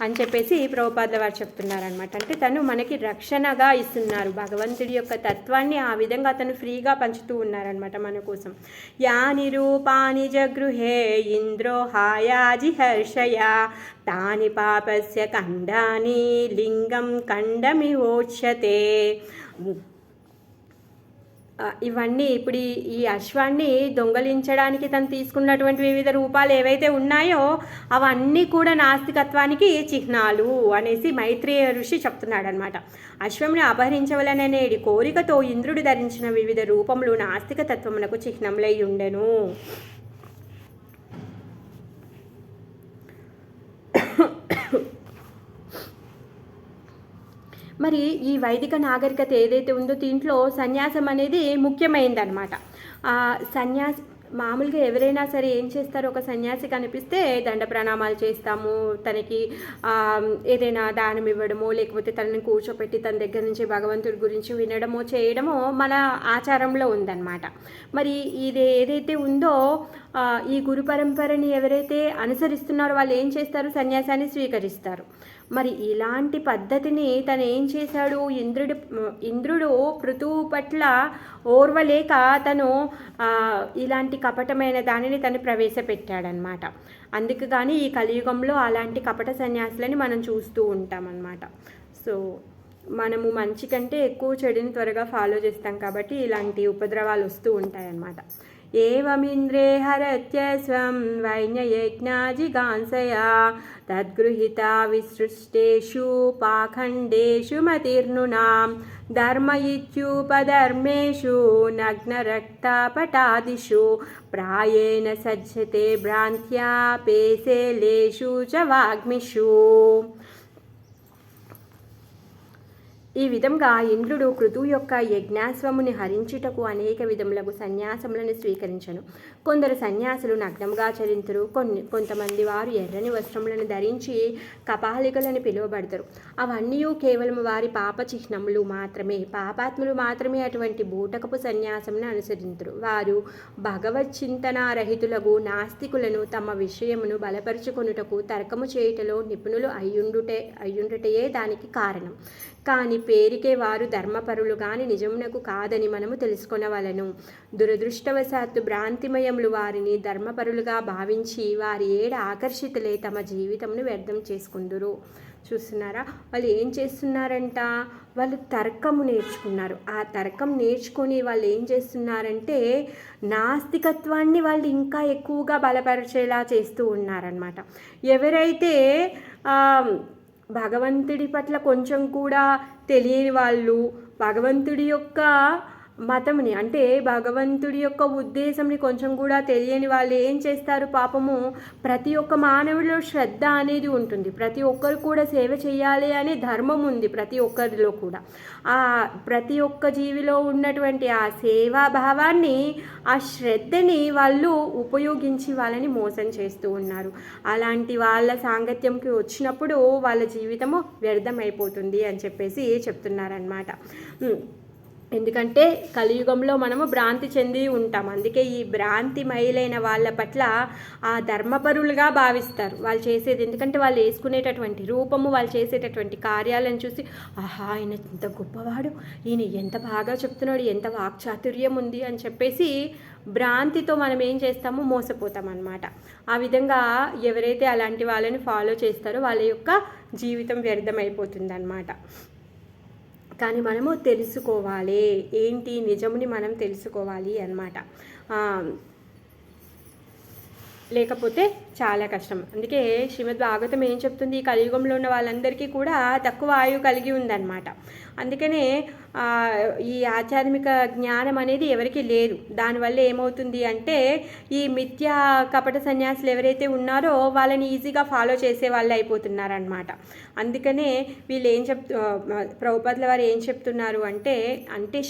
అని చెప్పేసి ప్రభుపాదుల వారు చెప్తున్నారనమాట. అంటే తను మనకి రక్షణగా ఇస్తున్నారు. భగవంతుడి యొక్క తత్వాన్ని ఆ విధంగా తను ఫ్రీగా పంచుతూ ఉన్నారనమాట మన కోసం. యాని రూపాని జగృహే ఇంద్రో హాయాజి హర్షయ తాని పాపస్య ఖండాని లింగం ఖండమివోచ్యతే. ఇవన్నీ ఇప్పుడు ఈ అశ్వాన్ని దొంగలించడానికి తను తీసుకున్నటువంటి వివిధ రూపాలు ఏవైతే ఉన్నాయో అవన్నీ కూడా నాస్తికత్వానికి చిహ్నాలు అనేసి మైత్రేయ ఋషి చెప్తున్నాడు అనమాట. అశ్వంని అపహరించవలననేది కోరికతో ఇంద్రుడు ధరించిన వివిధ రూపములు నాస్తిక తత్వమునకు చిహ్నములై ఉండెను. మరి ఈ వైదిక నాగరికత ఏదైతే ఉందో దీంట్లో సన్యాసం అనేది ముఖ్యమైనదన్నమాట. మామూలుగా ఎవరైనా సరే ఏం చేస్తారు, ఒక సన్యాసి కనిపిస్తే దండ ప్రణామాలు చేస్తాము, తనకి ఏదైనా దానం ఇవ్వడమో లేకపోతే తనని కూర్చోపెట్టి తన దగ్గర నుంచి భగవంతుడి గురించి వినడమో చేయడమో మన ఆచారంలో ఉందన్నమాట. మరి ఇది ఏదైతే ఉందో ఈ గురు పరంపరని ఎవరైతే అనుసరిస్తున్నారో వాళ్ళు ఏం చేస్తారు, సన్యాసాన్ని స్వీకరిస్తారు. మరి ఇలాంటి పద్ధతిని తను ఏం చేశాడు, ఇంద్రుడు పృథువు పట్ల ఓర్వలేక తను ఇలాంటి కపటమైన దానిని తను ప్రవేశపెట్టాడనమాట. అందుకు కానీ ఈ కలియుగంలో అలాంటి కపట సన్యాసులని మనం చూస్తూ ఉంటామన్నమాట. సో మనము మంచి కంటే ఎక్కువ చెడుని త్వరగా ఫాలో చేస్తాం కాబట్టి ఇలాంటి ఉపద్రవాలు వస్తూ ఉంటాయన్నమాట. ఏవమింద్రే హరత్య స్వం వైన్యయజ్ఞాజిగాంసయా తద్గృహీత విసృష్టేషు పాఖండేషు మతిర్నునాం ధర్మ ఇత్యుపధర్మేషు నగ్నరక్తపటాదిషు ప్రాయేణ సజ్జతే భ్రాంత్యా పేసేలేషు చ వాగ్మిషు. ఈ విధంగా ఇంద్రుడు క్రుతువు యొక్క యజ్ఞాశ్వముని హరించుటకు అనేక విధములకు సన్యాసములను స్వీకరించను. కొందరు సన్యాసులు నగ్నంగా చరింతురు, కొంతమంది వారు ఎర్రని వస్త్రములను ధరించి కపాలికలను పిలువబడతారు. అవన్నీ కేవలం వారి పాప చిహ్నములు మాత్రమే. పాపాత్ములు మాత్రమే అటువంటి బూటకపు సన్యాసమును అనుసరింతురు. వారు భగవత్ చింతనారహితులకు నాస్తికులను తమ విషయమును బలపరుచుకొనుటకు తర్కము చేయుటలో నిపుణులు అయ్యుండుటయే దానికి కారణం. కానీ పేరుకే వారు ధర్మపరులు కానీ నిజమునకు కాదని మనము తెలుసుకొనవలను. దురదృష్టవశాత్తు భ్రాంతిమయములు వారిని ధర్మపరులుగా భావించి వారి ఏడ ఆకర్షితులే తమ జీవితంను వ్యర్థం చేసుకుందురు. చూస్తున్నారా, వాళ్ళు ఏం చేస్తున్నారంట, వాళ్ళు తర్కము నేర్చుకున్నారు. ఆ తర్కం నేర్చుకొని వాళ్ళు ఏం చేస్తున్నారంటే నాస్తికత్వాన్ని వాళ్ళు ఇంకా ఎక్కువగా బలపరిచేలా చేస్తూ ఉన్నారనమాట. ఎవరైతే భగవంతుడి పట్ల కొంచెం కూడా తెలియని వాళ్ళు, భగవంతుడి యొక్క మతంని అంటే భగవంతుడి యొక్క ఉద్దేశంని కొంచెం కూడా తెలియని వాళ్ళు ఏం చేస్తారు, పాపము ప్రతి ఒక్క మానవుడిలో శ్రద్ధ అనేది ఉంటుంది. ప్రతి ఒక్కరు కూడా సేవ చేయాలి అనే ధర్మం ఉంది ప్రతి ఒక్కరిలో కూడా. ఆ ప్రతి ఒక్క జీవిలో ఉన్నటువంటి ఆ సేవాభావాన్ని, ఆ శ్రద్ధని వాళ్ళు ఉపయోగించి వాళ్ళని మోసం చేస్తూ ఉన్నారు. అలాంటి వాళ్ళ సాంగత్యంకి వచ్చినప్పుడు వాళ్ళ జీవితము వ్యర్థమైపోతుంది అని చెప్పేసి చెప్తున్నారనమాట. ఎందుకంటే కలియుగంలో మనము భ్రాంతి చెంది ఉంటాం. అందుకే ఈ భ్రాంతి మైలైన వాళ్ళ పట్ల ఆ ధర్మపరులుగా భావిస్తారు వాళ్ళు చేసేది. ఎందుకంటే వాళ్ళు వేసుకునేటటువంటి రూపము, వాళ్ళు చేసేటటువంటి కార్యాలను చూసి ఆహా ఆయన ఎంత గొప్పవాడు, ఈయన ఎంత బాగా చెప్తున్నాడు, ఎంత వాక్చాతుర్యం ఉంది అని చెప్పేసి భ్రాంతితో మనం ఏం చేస్తామో మోసపోతాం అన్నమాట. ఆ విధంగా ఎవరైతే అలాంటి వాళ్ళని ఫాలో చేస్తారో వాళ్ళ యొక్క జీవితం వ్యర్థమైపోతుంది అన్నమాట. కానీ మనము తెలుసుకోవాలి, ఏంటి నిజముని మనం తెలుసుకోవాలి అన్నమాట. లేకపోతే చాలా కష్టం. అందుకే శ్రీమద్ భాగవతం ఏం చెప్తుంది, ఈ కలియుగంలో ఉన్న వాళ్ళందరికీ కూడా తక్కువ ఆయువు కలిగి ఉందన్నమాట. అందుకనే ఈ ఆధ్యాత్మిక జ్ఞానం అనేది ఎవరికి లేదు. దానివల్ల ఏమవుతుంది అంటే ఈ మిథ్యా కపట సన్యాసులు ఎవరైతే ఉన్నారో వాళ్ళని ఈజీగా ఫాలో చేసే వాళ్ళు అయిపోతున్నారనమాట. అందుకనే వీళ్ళు ఏం ప్రభుపాదుల వారు ఏం చెప్తున్నారు అంటే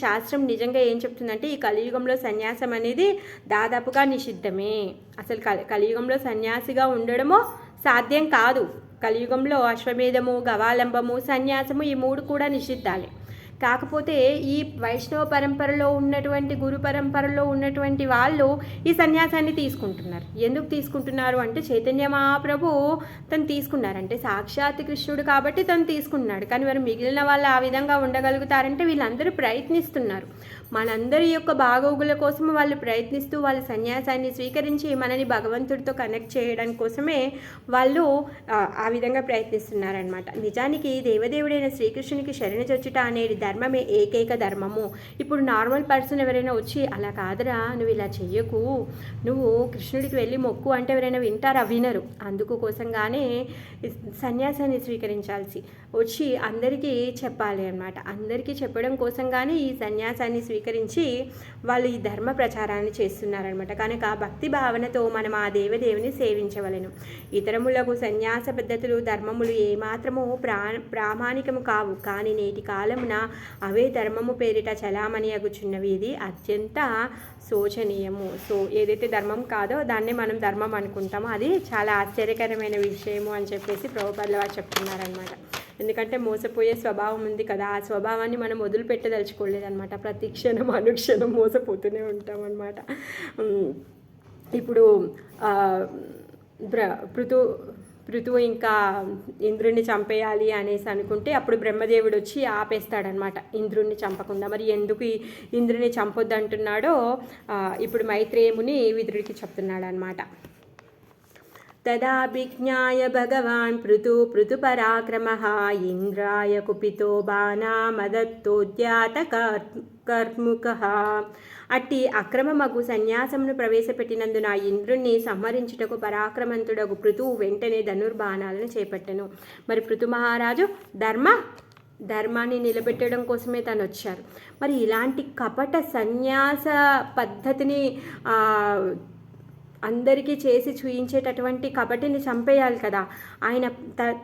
శాస్త్రం నిజంగా ఏం చెప్తుందంటే ఈ కలియుగంలో సన్యాసం అనేది దాదాపుగా నిషిద్ధమే. అసలు కలియుగంలో సన్యాసిగా ఉండడమో సాధ్యం కాదు. కలియుగంలో అశ్వమేధము, గవాలంబము, సన్యాసము ఈ మూడు కూడా నిషిద్ధాలే. కాకపోతే ఈ వైష్ణవ పరంపరలో ఉన్నటువంటి గురు పరంపరలో ఉన్నటువంటి వాళ్ళు ఈ సన్యాసాన్ని తీసుకుంటున్నారు. ఎందుకు తీసుకుంటున్నారు అంటే చైతన్య మహాప్రభు తను తీసుకున్నారంటే సాక్షాత్ కృష్ణుడు కాబట్టి తను తీసుకున్నాడు. కానీ మరి మిగిలిన వాళ్ళు ఆ విధంగా ఉండగలుగుతారంటే వీళ్ళందరూ ప్రయత్నిస్తున్నారు. మనందరి యొక్క బాగోగుల కోసం వాళ్ళు ప్రయత్నిస్తూ వాళ్ళ సన్యాసాన్ని స్వీకరించి మనని భగవంతుడితో కనెక్ట్ చేయడం కోసమే వాళ్ళు ఆ విధంగా ప్రయత్నిస్తున్నారనమాట. నిజానికి దేవదేవుడైన శ్రీకృష్ణునికి శరణుజొచ్చుట అనేది ధర్మమే ఏకైక ధర్మము. ఇప్పుడు నార్మల్ పర్సన్ ఎవరైనా వచ్చి అలా కాదురా నువ్వు ఇలా చెయ్యకు, నువ్వు కృష్ణుడికి వెళ్ళి మొక్కు అంటే ఎవరైనా వింటారా? వినరు. అందుకు కోసంగానే సన్యాసాన్ని స్వీకరించాల్సి వచ్చి అందరికీ చెప్పాలి అన్నమాట. అందరికీ చెప్పడం కోసంగానే ఈ సన్యాసాన్ని స్వీకరించి వాళ్ళు ఈ ధర్మ ప్రచారాన్ని చేస్తున్నారనమాట. కనుక భక్తి భావనతో మనం ఆ దేవదేవుని సేవించవలను. ఇతరములకు సన్యాస పద్ధతులు ధర్మములు ఏమాత్రము ప్రామాణికము కావు. కానీ నేటి కాలమున అవే ధర్మము పేరిట చలామణి అగుచున్నవి. ఇది అత్యంత శోచనీయము. సో ఏదైతే ధర్మం కాదో దాన్నే మనం ధర్మం అనుకుంటామో అది చాలా ఆశ్చర్యకరమైన విషయము అని చెప్పేసి ప్రభుపాదుల వారు చెప్తున్నారనమాట. ఎందుకంటే మోసపోయే స్వభావం ఉంది కదా, ఆ స్వభావాన్ని మనం వదిలిపెట్టదలుచుకోలేదన్నమాట. ప్రతి క్షణం అనుక్షణం మోసపోతూనే ఉంటాం అన్నమాట. ఇప్పుడు పృథువు ఇంకా ఇంద్రుడిని చంపేయాలి అనేసి అనుకుంటే అప్పుడు బ్రహ్మదేవుడు వచ్చి ఆపేస్తాడనమాట ఇంద్రుడిని చంపకుండా. మరి ఎందుకు ఇంద్రుడిని చంపొద్దు అంటున్నాడో ఇప్పుడు మైత్రేయముని విదురుడికి చెప్తున్నాడు అనమాట. తదాభిజ్ఞాయ భగవాన్ పృథుపరాక్రమః ఇంద్రాయ కుపితో బాణామదత్తోద్యాత కర్ముకః. అట్టి అక్రమమగు సన్యాసమును ప్రవేశపెట్టినందున ఇంద్రుణ్ణి సంహరించుటకు పరాక్రమంతుడగు పృథువు వెంటనే ధనుర్బాణాలను చేపట్టెను. మరి పృథు మహారాజు ధర్మాన్ని నిలబెట్టడం కోసమే తను వచ్చారు. మరి ఇలాంటి కపట సన్యాస పద్ధతిని అందరికీ చేసి చూయించేటటువంటి కపటిని చంపేయాలి కదా. ఆయన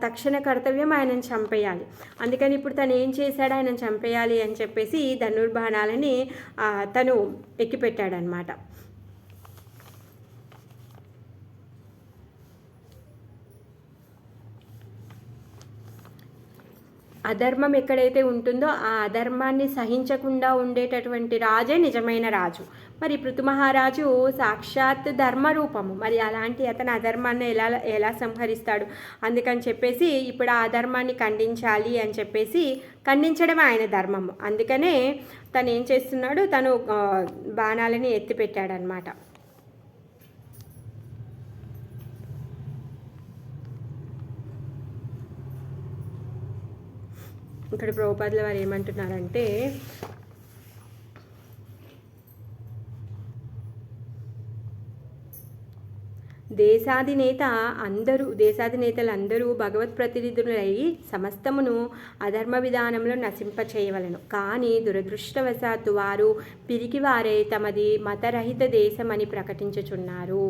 తక్షణ కర్తవ్యం ఆయనను చంపేయాలి. అందుకని ఇప్పుడు తను ఏం చేశాడు, ఆయనను చంపేయాలి అని చెప్పేసి ధనుర్బాణాలని తను ఎక్కిపెట్టాడనమాట. అధర్మం ఎక్కడైతే ఉంటుందో ఆ అధర్మాన్ని సహించకుండా ఉండేటటువంటి రాజే నిజమైన రాజు. మరి పృథు మహారాజు సాక్షాత్ ధర్మరూపము. మరి అలాంటి అతను అధర్మాన్ని ఎలా సంహరిస్తాడు? అందుకని చెప్పేసి ఇప్పుడు ఆ అధర్మాన్ని ఖండించాలి అని చెప్పేసి ఖండించడం ఆయన ధర్మము. అందుకనే తను ఏం చేస్తున్నాడు, తను బాణాలని ఎత్తిపెట్టాడనమాట. ఇక్కడ ప్రభుపాదుల వారు ఏమంటున్నారంటే, దేశాధినేతలందరూ భగవత్ ప్రతినిధులై సమస్తమును అధర్మ విధానంలో నశింపచేయవలను. కానీ దురదృష్టవశాత్తు వారు పిరికివారే తమది మతరహిత దేశమని ప్రకటించుచున్నారు.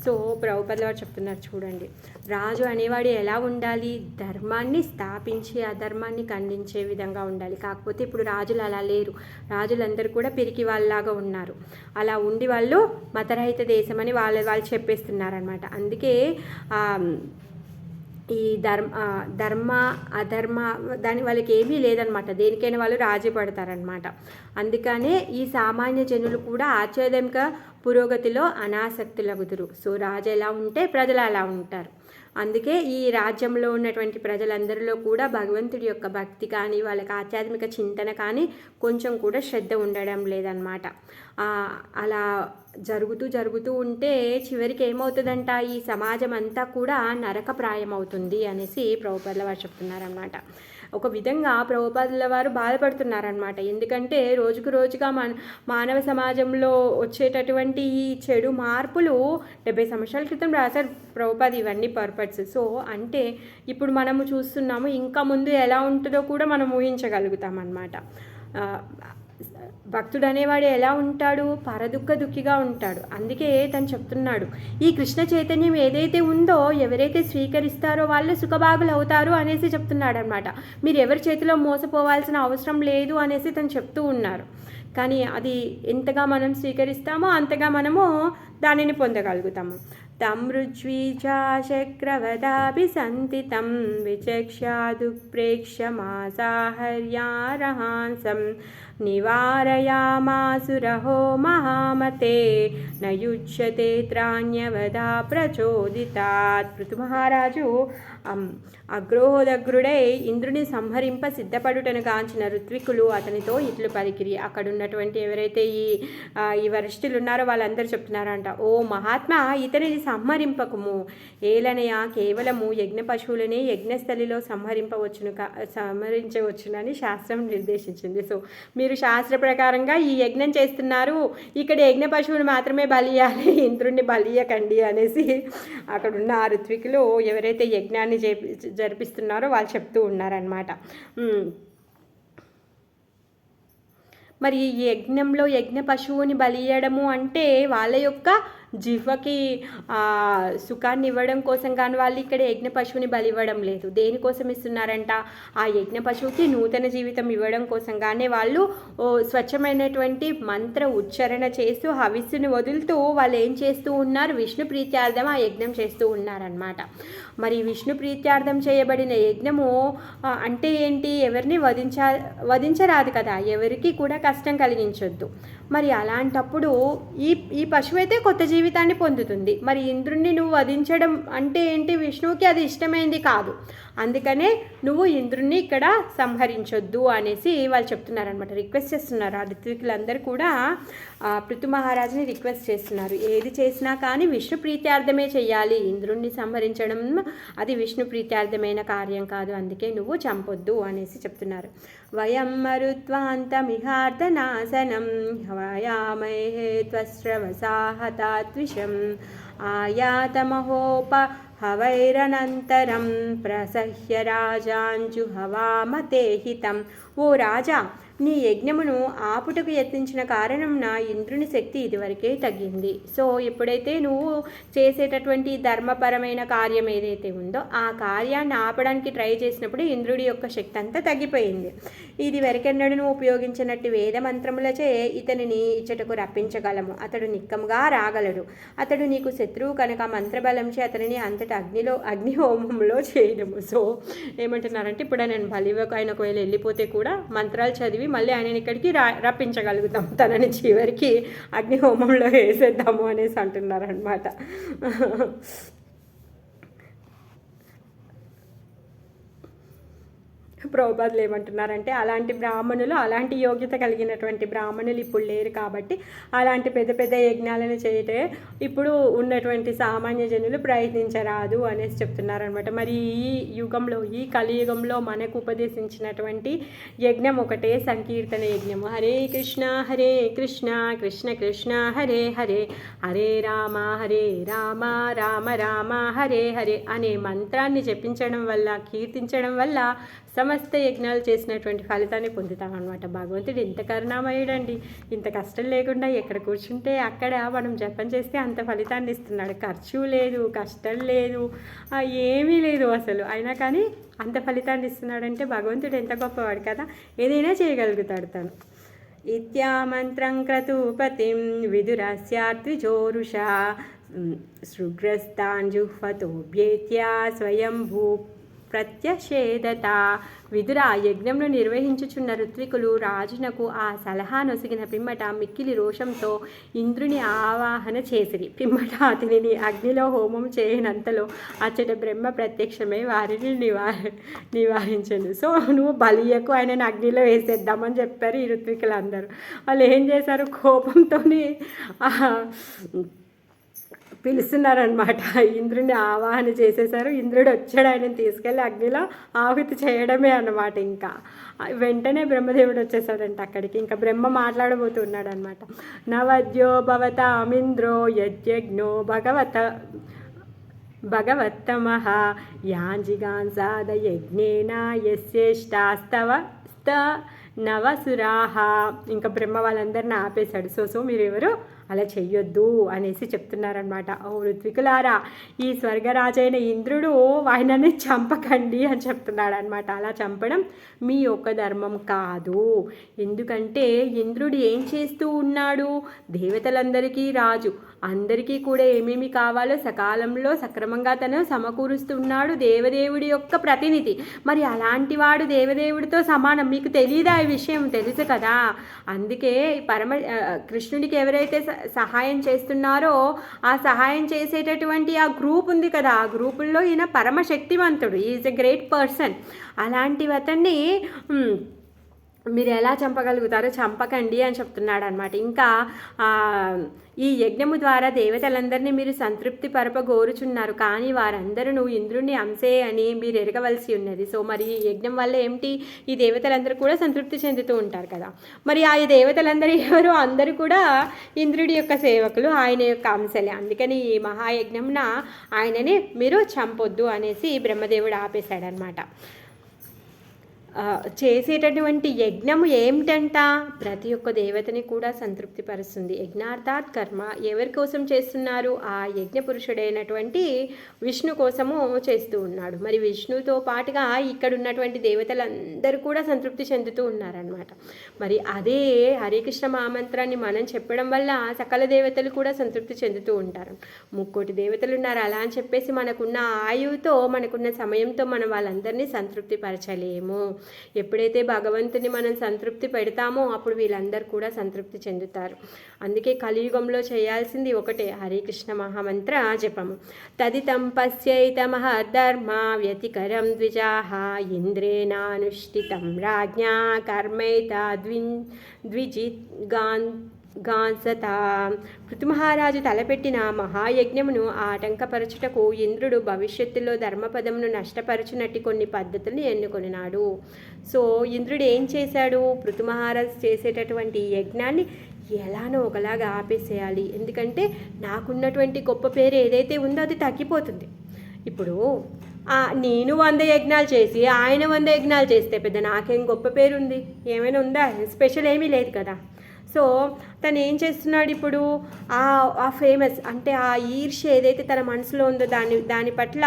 సో ప్రభుపాదుల వారు చెప్తున్నారు చూడండి, రాజు అనేవాడు ఎలా ఉండాలి, ధర్మాన్ని స్థాపించి అధర్మాన్ని ఖండించే విధంగా ఉండాలి. కాకపోతే ఇప్పుడు రాజులు అలా లేరు. రాజులందరూ కూడా పిరికి వాళ్ళలాగా ఉన్నారు. అలా ఉండి వాళ్ళు మతరహిత దేశమని వాళ్ళు చెప్పేస్తున్నారనమాట. అందుకే ఈ ధర్మ అధర్మ దాని వాళ్ళకి ఏమీ లేదనమాట. దేనికైనా వాళ్ళు రాజీ పడతారనమాట. అందుకనే ఈ సామాన్య జనులు కూడా ఆధ్యాత్మిక పురోగతిలో అనాసక్తులగుదురు. సో రాజు ఎలా ఉంటే ప్రజలు అలా ఉంటారు. అందుకే ఈ రాజ్యంలో ఉన్నటువంటి ప్రజలందరిలో కూడా భగవంతుడి యొక్క భక్తి కానీ వాళ్ళకి ఆధ్యాత్మిక చింతన కానీ కొంచెం కూడా శ్రద్ధ ఉండడం లేదనమాట. అలా జరుగుతూ ఉంటే చివరికి ఏమవుతుందంట, ఈ సమాజం అంతా కూడా నరకప్రాయం అవుతుంది అనేసి ప్రభుపాదుల వారు చెప్తున్నారనమాట. ఒక విధంగా ప్రభుపాదుల వారు బాధపడుతున్నారనమాట. ఎందుకంటే రోజుగా మానవ సమాజంలో వచ్చేటటువంటి ఈ చెడు మార్పులు 70 సంవత్సరాల క్రితం రాశారు ప్రభుపాద ఇవన్నీ పర్పట్స్. సో అంటే ఇప్పుడు మనము చూస్తున్నాము, ఇంకా ముందు ఎలా ఉంటుందో కూడా మనం ఊహించగలుగుతాం అన్నమాట. భక్తుడు అనేవాడు ఎలా ఉంటాడు, దుఃఖిగా ఉంటాడు. అందుకే తను చెప్తున్నాడు, ఈ కృష్ణ చైతన్యం ఏదైతే ఉందో ఎవరైతే స్వీకరిస్తారో వాళ్ళు సుఖభాగులు అవుతారు అనేసి చెప్తున్నాడు అనమాట. మీరు ఎవరి చేతిలో మోసపోవాల్సిన అవసరం లేదు అనేసి తను చెప్తూ ఉన్నారు. కానీ అది ఎంతగా మనం స్వీకరిస్తామో అంతగా మనము దానిని పొందగలుగుతాము. తం రుజ్వీచాశక్రవదాభిసంతితం విచక్ష్యాదుప్రేక్ష్య మాసాహర్యారహాంసం నివారయామాసురహో మహామతే నయుజ్యతే త్రాణ్యవదా ప్రచోదితాత్. పృథు మహారాజు అగ్రోహోదగ్రుడై ఇంద్రుని సంహరింప సిద్ధపడుటను కాంచిన ఋత్వికులు అతనితో ఇట్లు పలికిరి. అక్కడ ఉన్నటువంటి ఎవరైతే ఈ వరిష్ఠులు ఉన్నారో వాళ్ళందరూ చెప్తున్నారంట, ఓ మహాత్మా, ఇతనిని సంహరింపకము. ఏలనయ కేవలము యజ్ఞ పశువులనే యజ్ఞస్థలిలో సంహరించవచ్చునని శాస్త్రం నిర్దేశించింది. సో మీరు శాస్త్ర ప్రకారంగా ఈ యజ్ఞం చేస్తున్నారు, ఇక్కడ యజ్ఞ పశువుని మాత్రమే బలియాలి, ఇంద్రుణ్ణి బలియకండి అనేసి అక్కడున్న ఆ ఋత్వికులు ఎవరైతే యజ్ఞాన్ని జరిపిస్తున్నారో వాళ్ళు చెప్తూ ఉన్నారనమాట. మరి ఈ యజ్ఞంలో యజ్ఞ పశువుని బలియడము అంటే వాళ్ళ యొక్క జిహ్వకి సుఖాన్ని ఇవ్వడం కోసం కానీ వాళ్ళు ఇక్కడ యజ్ఞ పశువుని బలి ఇవ్వడం లేదు. దేనికోసం ఇస్తున్నారంట? ఆ యజ్ఞ పశువుకి నూతన జీవితం ఇవ్వడం కోసం కానీ వాళ్ళు స్వచ్ఛమైనటువంటి మంత్ర ఉచ్చారణ చేస్తూ హవిస్సుని వదులుతూ వాళ్ళు ఏం చేస్తూ ఉన్నారు? విష్ణు ప్రీత్యార్థం ఆ యజ్ఞం చేస్తూ ఉన్నారనమాట. మరి విష్ణు ప్రీత్యార్థం చేయబడిన యజ్ఞము అంటే ఏంటి? ఎవరిని వధించరాదు కదా, ఎవరికి కూడా కష్టం కలిగించొద్దు. మరి అలాంటప్పుడు ఈ పశువు అయితే కొత్త జీవితాన్ని పొందుతుంది. మరి ఇంద్రుణ్ణి నువ్వు వధించడం అంటే ఏంటి? విష్ణువుకి అది ఇష్టమైంది కాదు. అందుకనే నువ్వు ఇంద్రుణ్ణి ఇక్కడ సంహరించొద్దు అనేసి వాళ్ళు చెప్తున్నారనమాట, రిక్వెస్ట్ చేస్తున్నారు. ఆ ఋత్వికులందరూ కూడా పృథు మహారాజుని రిక్వెస్ట్ చేస్తున్నారు, ఏది చేసినా కానీ విష్ణు ప్రీత్యార్థమే చెయ్యాలి. ఇంద్రుణ్ణి సంహరించడం అది విష్ణు ప్రీత్యార్థమైన కార్యం కాదు, అందుకే నువ్వు చంపొద్దు అనేసి చెప్తున్నారు. వయం మరుత్వాంతమిహార్దనాశనం హవాయామహే త్వస్రవసాహతాత్విషం ఆయాతమహోప హవైరనంతరం ప్రసహ్య రాజాంజుహవామతే హితం. ఓ రాజా, నీ యజ్ఞమును ఆపుటకు యత్నించిన కారణం నా ఇంద్రుని శక్తి ఇదివరకే తగ్గింది. సో ఎప్పుడైతే నువ్వు చేసేటటువంటి ధర్మపరమైన కార్యం ఏదైతే ఉందో ఆ కార్యాన్ని ఆపడానికి ట్రై చేసినప్పుడు ఇంద్రుడి యొక్క శక్తి అంతా తగ్గిపోయింది. ఇది వరకెన్నడూ నువ్వు ఉపయోగించినట్టు వేద మంత్రములచే ఇతనిని ఇచ్చటకు రప్పించగలము. అతడు నిక్కముగా రాగలడు. అతడు నీకు శత్రువు కనుక మంత్రబలంచే అతనిని అంతటా అగ్నిహోమంలో చేయడము. సో ఏమంటున్నారంటే, ఇప్పుడు నేను బలివకు ఆయన ఒకవేళ వెళ్ళిపోతే కూడా మంత్రాలు చదివి మళ్ళీ ఆయన ఇక్కడికి రప్పించగలుగుతాం, తనని చివరికి అగ్నిహోమంలో వేసేద్దాము అనేసి అంటున్నారనమాట. ప్రభుపాదులు ఏమంటున్నారంటే, అలాంటి బ్రాహ్మణులు, అలాంటి యోగ్యత కలిగినటువంటి బ్రాహ్మణులు ఇప్పుడు లేరు కాబట్టి అలాంటి పెద్ద పెద్ద యజ్ఞాలను చేయటే ఇప్పుడు ఉన్నటువంటి సామాన్య జనులు ప్రయత్నించరాదు అనేసి చెప్తున్నారనమాట. మరి ఈ యుగంలో, ఈ కలియుగంలో మనకు ఉపదేశించినటువంటి యజ్ఞం ఒకటే, సంకీర్తన యజ్ఞము. హరే కృష్ణ కృష్ణ కృష్ణ హరే హరే, హరే రామ రామ రామ హరే హరే అనే మంత్రాన్ని జపించడం వల్ల, కీర్తించడం వల్ల సమస్త యజ్ఞాలు చేసినటువంటి ఫలితాన్ని పొందుతామన్నమాట. భగవంతుడు ఇంత కరుణామయుడండి. ఇంత కష్టం లేకుండా ఎక్కడ కూర్చుంటే అక్కడ మనం జపం చేస్తే అంత ఫలితాన్ని ఇస్తున్నాడు. ఖర్చు లేదు, కష్టం లేదు, ఏమీ లేదు అసలు. అయినా కానీ అంత ఫలితాన్ని ఇస్తున్నాడంటే భగవంతుడు ఎంత గొప్పవాడు కదా, ఏదైనా చేయగలుగుతాడు తను. ఇత్యామంత్రం క్రతుపతిం విదురస్యాద్విజోరుషా శృగ్రస్తాంజుహ్వతోభ్యేత్యా స్వయంభూ ప్రత్యషేదత. విదుర యజ్ఞంను నిర్వహించుచున్న ఋత్వికులు రాజునకు ఆ సలహా నొసిగిన పిమ్మట మిక్కిలి రోషంతో ఇంద్రుని ఆవాహన చేసిరి. పిమ్మట అతనిని అగ్నిలో హోమం చేయనంతలో అచ్చట బ్రహ్మ ప్రత్యక్షమై వారిని నివారించను. సో నువ్వు బలియకు, ఆయనను అగ్నిలో వేసేద్దామని చెప్పారు ఈ ఋత్వికులందరూ. వాళ్ళు ఏం చేశారు? కోపంతో పిలుస్తున్నారనమాట. ఇంద్రుడిని ఆవాహన చేసేసారు. ఇంద్రుడు వచ్చాడు, ఆయనను తీసుకెళ్ళి అగ్నిలో ఆహుతి చేయడమే అన్నమాట. ఇంకా వెంటనే బ్రహ్మదేవుడు వచ్చేసాడంట అక్కడికి. ఇంకా బ్రహ్మ మాట్లాడబోతున్నాడు అనమాట. నవద్యో భవతామింద్రో యజ్ఞో భగవత్తమః యాంజిగాంసాద యజ్ఞేన యస్యేష్టాస్తవ నవసురాహ. ఇంకా బ్రహ్మ వాళ్ళందరిని ఆపేశాడు. సో మీరెవరు అలా చెయ్యొద్దు అనేసి చెప్తున్నారనమాట. ఓ ఋత్వికులారా, ఈ స్వర్గరాజైన ఇంద్రుడు ఆయనని చంపకండి అని చెప్తున్నాడు అనమాట. అలా చంపడం మీ యొక్క ధర్మం కాదు. ఎందుకంటే ఇంద్రుడు ఏం చేస్తూ ఉన్నాడు? దేవతలందరికీ రాజు, అందరికీ కూడా ఏమేమి కావాలో సకాలంలో సక్రమంగా తను సమకూరుస్తున్నాడు. దేవదేవుడి యొక్క ప్రతినిధి. మరి అలాంటి వాడు దేవదేవుడితో సమానం. మీకు తెలీదా ఈ విషయం? తెలుసు కదా. అందుకే కృష్ణుడికి ఎవరైతే సహాయం చేస్తున్నారో ఆ సహాయం చేసేటటువంటి ఆ గ్రూప్ ఉంది కదా, ఆ గ్రూపుల్లో ఈయన పరమశక్తివంతుడు, ఈజ్ ఎ గ్రేట్ పర్సన్. అలాంటి అతన్ని మీరు ఎలా చంపగలుగుతారో చంపకండి అని చెప్తున్నాడు అనమాట. ఇంకా ఈ యజ్ఞము ద్వారా దేవతలందరినీ మీరు సంతృప్తి పరపగోరుచున్నారు, కానీ వారందరూ నువ్వు ఇంద్రుని అంశే అని మీరు ఎరగవలసి ఉన్నది. సో మరి ఈ యజ్ఞం వల్ల ఏమిటి? ఈ దేవతలందరూ కూడా సంతృప్తి చెందుతూ ఉంటారు కదా. మరి ఆ దేవతలందరూ ఎవరు? అందరూ కూడా ఇంద్రుడి యొక్క సేవకులు, ఆయన యొక్క అంశలే. అందుకని ఈ మహాయజ్ఞంన ఆయనని మీరు చంపొద్దు అనేసి బ్రహ్మదేవుడు ఆపేశాడనమాట. చేసేటటువంటి యజ్ఞము ఏమిటంట, ప్రతి ఒక్క దేవతని కూడా సంతృప్తిపరుస్తుంది. యజ్ఞార్థాత్ కర్మ, ఎవరి కోసం చేస్తున్నారు, ఆ యజ్ఞ పురుషుడైనటువంటి విష్ణు కోసము చేస్తూ ఉన్నాడు. మరి విష్ణుతో పాటుగా ఇక్కడ ఉన్నటువంటి దేవతలందరూ కూడా సంతృప్తి చెందుతూ ఉన్నారనమాట. మరి అదే హరే కృష్ణ మహామంత్రాన్ని మనం చెప్పడం వల్ల సకల దేవతలు కూడా సంతృప్తి చెందుతూ ఉంటారు. 3 కోటి దేవతలు ఉన్నారు, అలా అని చెప్పేసి మనకున్న ఆయువుతో మనకున్న సమయంతో మనం వాళ్ళందరినీ సంతృప్తి పరచలేము. ఎప్పుడైతే భగవంతుని మనం సంతృప్తి పెడతామో అప్పుడు వీళ్ళందరూ కూడా సంతృప్తి చెందుతారు. అందుకే కలియుగంలో చేయాల్సింది ఒకటే, హరే కృష్ణ మహామంత్ర జపము. తదితం పశ్యైత మహద్ధర్మ వ్యతికరం ద్విజాః ఇంద్రేణానుష్ఠితం రాజ్ఞా కర్మైత గాంసత. పృథుమహారాజు తలపెట్టిన మహాయజ్ఞమును ఆటంకపరచుటకు ఇంద్రుడు భవిష్యత్తులో ధర్మపదమును నష్టపరచునట్టి కొన్ని పద్ధతులను ఎన్నుకొనినాడు. సో ఇంద్రుడు ఏం చేశాడు, పృథుమహారాజు చేసేటటువంటి యజ్ఞాన్ని ఎలానో ఒకలాగా ఆపేసేయాలి. ఎందుకంటే నాకున్నటువంటి గొప్ప పేరు ఏదైతే ఉందో అది తగ్గిపోతుంది. ఇప్పుడు నేను 100 యజ్ఞాలు చేసి ఆయన 100 యజ్ఞాలు చేస్తే పెద్ద నాకేం గొప్ప పేరు ఉంది, ఏమైనా ఉందా, స్పెషల్ ఏమీ లేదు కదా. సో తను ఏం చేస్తున్నాడు ఇప్పుడు, ఆ ఫేమస్ అంటే ఆ ఈర్ష్య ఏదైతే తన మనసులో ఉందో దాని పట్ల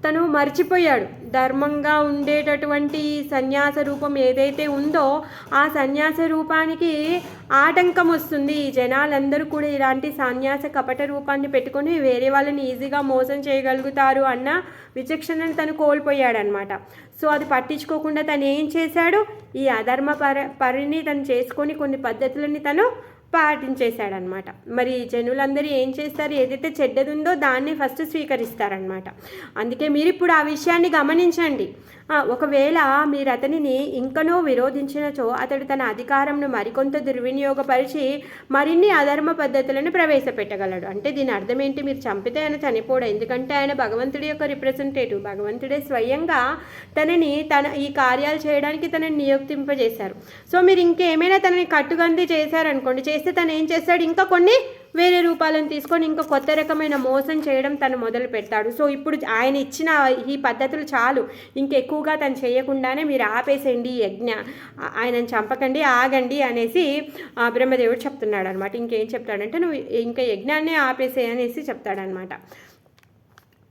తను మర్చిపోయాడు. ధర్మంగా ఉండేటటువంటి సన్యాస రూపం ఏదైతే ఉందో ఆ సన్యాస రూపానికి ఆటంకం వస్తుంది. జనాలందరూ కూడా ఇలాంటి సన్యాస కపట రూపాన్ని పెట్టుకొని వేరే వాళ్ళని ఈజీగా మోసం చేయగలుగుతారు అన్న విచక్షణను తను కోల్పోయాడనమాట. సో అది పట్టించుకోకుండా తను ఏం చేశాడు, ఈ అధర్మ పరిని తను చేసుకొని కొన్ని పద్ధతులని తను పాటించేశాడనమాట. మరి జనులందరూ ఏం చేస్తారు, ఏదైతే చెడ్డది ఉందో దాన్ని ఫస్ట్ స్వీకరిస్తారనమాట. అందుకే మీరు ఇప్పుడు ఆ విషయాన్ని గమనించండి. ఒకవేళ మీరు అతనిని ఇంకనో విరోధించినచో అతడు తన అధికారంను మరికొంత దుర్వినియోగపరిచి మరిన్ని అధర్మ పద్ధతులను ప్రవేశపెట్టగలడు. అంటే దీని అర్థం ఏంటి, మీరు చంపితే ఆయన చనిపోడు, ఎందుకంటే ఆయన భగవంతుడి యొక్క రిప్రజెంటేటివ్. భగవంతుడే స్వయంగా తనని ఈ కార్యాలు చేయడానికి తనని నియుక్తింపజేశారు. సో మీరు ఇంకేమైనా తనని కట్టుగంది చేశారనుకోండి, చేస్తే తను ఏం చేస్తాడు, ఇంకా కొన్ని వేరే రూపాలను తీసుకొని ఇంకా కొత్త రకమైన మోసం చేయడం తను మొదలు పెడతాడు. సో ఇప్పుడు ఆయన ఇచ్చిన ఈ పద్ధతులు చాలు, ఇంకెక్కువగా తను చేయకుండానే మీరు ఆపేసేయండి యజ్ఞ, ఆయనను చంపకండి, ఆగండి అనేసి బ్రహ్మదేవుడు చెప్తున్నాడు అనమాట. ఇంకేం చెప్తాడంటే నువ్వు ఇంకా యజ్ఞాన్నే ఆపేసే అనేసి చెప్తాడనమాట.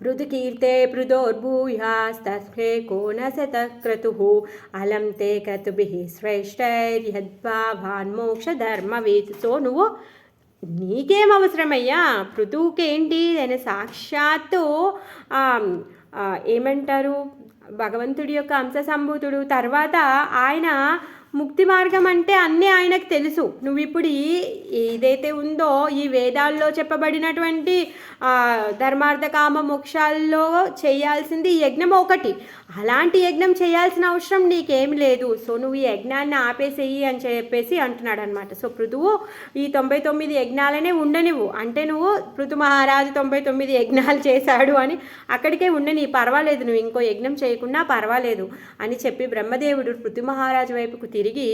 పృథుకీర్తే పృథోర్భూయాస్తస్మే కోనశతక్రతుః అలం తే క్రతుభిః శ్రేష్టైర్యద్భావాన్ మోక్షధర్మవేత్. సో నువ్వు నీకేం అవసరమయ్యా, పృథువుకేంటి, ఆయన సాక్షాత్తు ఏమంటారు భగవంతుడి యొక్క అంశ సంభూతుడు. తర్వాత ఆయన ముక్తి మార్గం అంటే అన్నీ ఆయనకు తెలుసు. నువ్వు ఇప్పుడు ఏదైతే ఉందో ఈ వేదాల్లో చెప్పబడినటువంటి ధర్మార్థ కామ మోక్షాల్లో చేయాల్సింది యజ్ఞం ఒకటి, అలాంటి యజ్ఞం చేయాల్సిన అవసరం నీకేమి లేదు. సో నువ్వు ఈ యజ్ఞాన్ని ఆపేసేయి అని చెప్పేసి అంటున్నాడు అనమాట. సో పృథువు ఈ 99 యజ్ఞాలనే ఉండనివ్వు, అంటే నువ్వు పృథు మహారాజు 99 యజ్ఞాలు చేశాడు అని అక్కడికే ఉండని, పర్వాలేదు, నువ్వు ఇంకో యజ్ఞం చేయకుండా పర్వాలేదు అని చెప్పి బ్రహ్మదేవుడు పృథు మహారాజు వైపుకు తిరిగి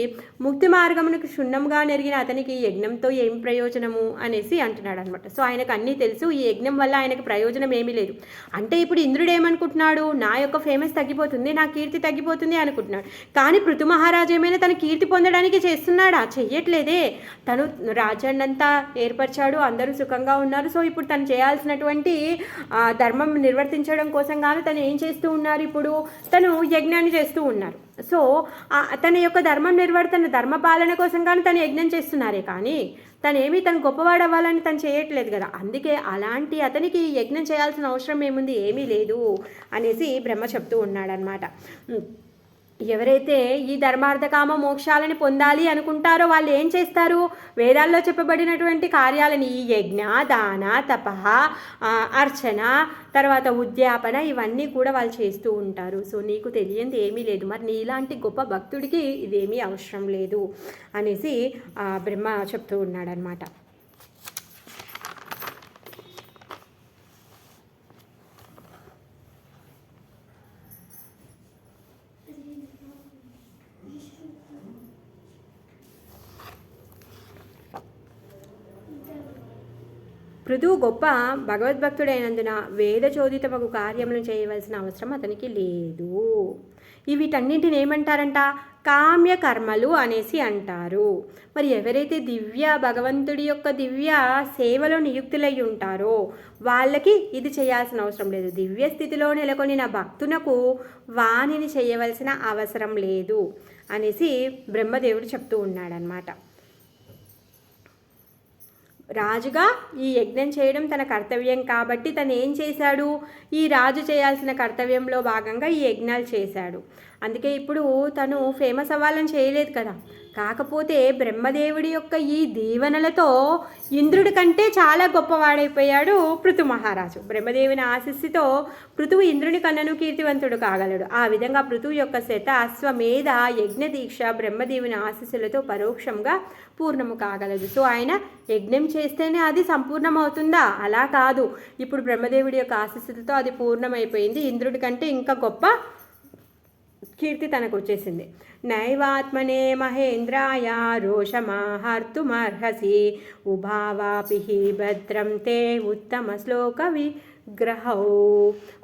ముక్తి మార్గమునకు క్షుణ్ణంగా నెరిగిన అతనికి యజ్ఞంతో ఏం ప్రయోజనము అనేసి అంటున్నాడు అనమాట. సో ఆయనకు అన్నీ తెలుసు, ఈ యజ్ఞం వల్ల ఆయనకు ప్రయోజనం ఏమీ లేదు. అంటే ఇప్పుడు ఇంద్రుడు ఏమనుకుంటున్నాడు, నా యొక్క ఫేమస్ తగ్గిపోతుంది, నా కీర్తి తగ్గిపోతుంది అనుకుంటున్నాడు. కానీ పృథు మహారాజు ఏమైనా తన కీర్తి పొందడానికి చేస్తున్నాడా, చెయ్యట్లేదే. తను రాజ్యాన్నంతా ఏర్పరిచాడు, అందరూ సుఖంగా ఉన్నారు. సో ఇప్పుడు తను చేయాల్సినటువంటి ధర్మం నిర్వర్తించడం కోసం గాను తను ఏం చేస్తూ ఉన్నారు, ఇప్పుడు తను యజ్ఞాన్ని చేస్తూ ఉన్నారు. సో తన యొక్క ధర్మం నిర్వర్తన ధర్మపాలన కోసం కానీ తను యజ్ఞం చేస్తున్నారే, కానీ తనేమి తను గొప్పవాడు అవ్వాలని తను చేయట్లేదు కదా. అందుకే అలాంటి అతనికి యజ్ఞం చేయాల్సిన అవసరం ఏముంది, ఏమీ లేదు అనేసి బ్రహ్మ చెప్తూ ఉన్నాడనమాట. ఎవరైతే ఈ ధర్మార్థ కామ మోక్షాలని పొందాలి అనుకుంటారో వాళ్ళు ఏం చేస్తారు, వేదాల్లో చెప్పబడినటువంటి కార్యాలని ఈ యజ్ఞ, దాన, తప, అర్చన, తర్వాత ఉద్యాపన ఇవన్నీ కూడా వాళ్ళు చేస్తూ ఉంటారు. సో నీకు తెలియంది ఏమీ లేదు, మరి నీలాంటి గొప్ప భక్తుడికి ఇదేమీ అవసరం లేదు అనేసి బ్రహ్మ చెప్తూ ఉన్నాడనమాట. పృథువు గొప్ప భగవద్భక్తుడైనందున వేద చోదితమగు కార్యములను చేయవలసిన అవసరం అతనికి లేదు. వీటన్నింటిని ఏమంటారంట? కామ్యకర్మలు అనేసి అంటారు. మరి ఎవరైతే భగవంతుడి యొక్క దివ్య సేవలో నియుక్తులై ఉంటారో వాళ్ళకి ఇది చేయాల్సిన అవసరం లేదు. దివ్య స్థితిలో నెలకొనిన భక్తునకు వానిని చేయవలసిన అవసరం లేదు అనేసి బ్రహ్మదేవుడు చెప్తూ ఉన్నాడనమాట. రాజుగా ఈ యజ్ఞం చేయడం తన కర్తవ్యం కాబట్టి తను ఏం చేశాడు? ఈ రాజు చేయాల్సిన కర్తవ్యంలో భాగంగా ఈ యజ్ఞాలు చేశాడు. అందుకే ఇప్పుడు తను ఫేమస్ అవ్వాలని చేయలేదు కదా. కాకపోతే బ్రహ్మదేవుడి యొక్క ఈ దీవెనలతో ఇంద్రుడి కంటే చాలా గొప్పవాడైపోయాడు పృథు మహారాజు. బ్రహ్మదేవుని ఆశీస్సుతో పృథువు ఇంద్రుని కన్నను కీర్తివంతుడు కాగలడు. ఆ విధంగా పృథువు యొక్క అశ్వమేధ యజ్ఞ దీక్ష బ్రహ్మదేవుని ఆశీస్సులతో పరోక్షంగా పూర్ణము కాగలదు. సో ఆయన యజ్ఞం చేస్తేనే అది సంపూర్ణమవుతుందా? అలా కాదు. ఇప్పుడు బ్రహ్మదేవుడి యొక్క ఆశీస్సులతో అది పూర్ణమైపోయింది. ఇంద్రుడి కంటే ఇంకా గొప్ప కీర్తి తనకు వచ్చేసింది. నైవాత్మనే మహేంద్రాయ రోషమాహర్తుమర్హసి ఉభావాపి భద్రం తే ఉత్తమ శ్లోక విగ్రహౌ.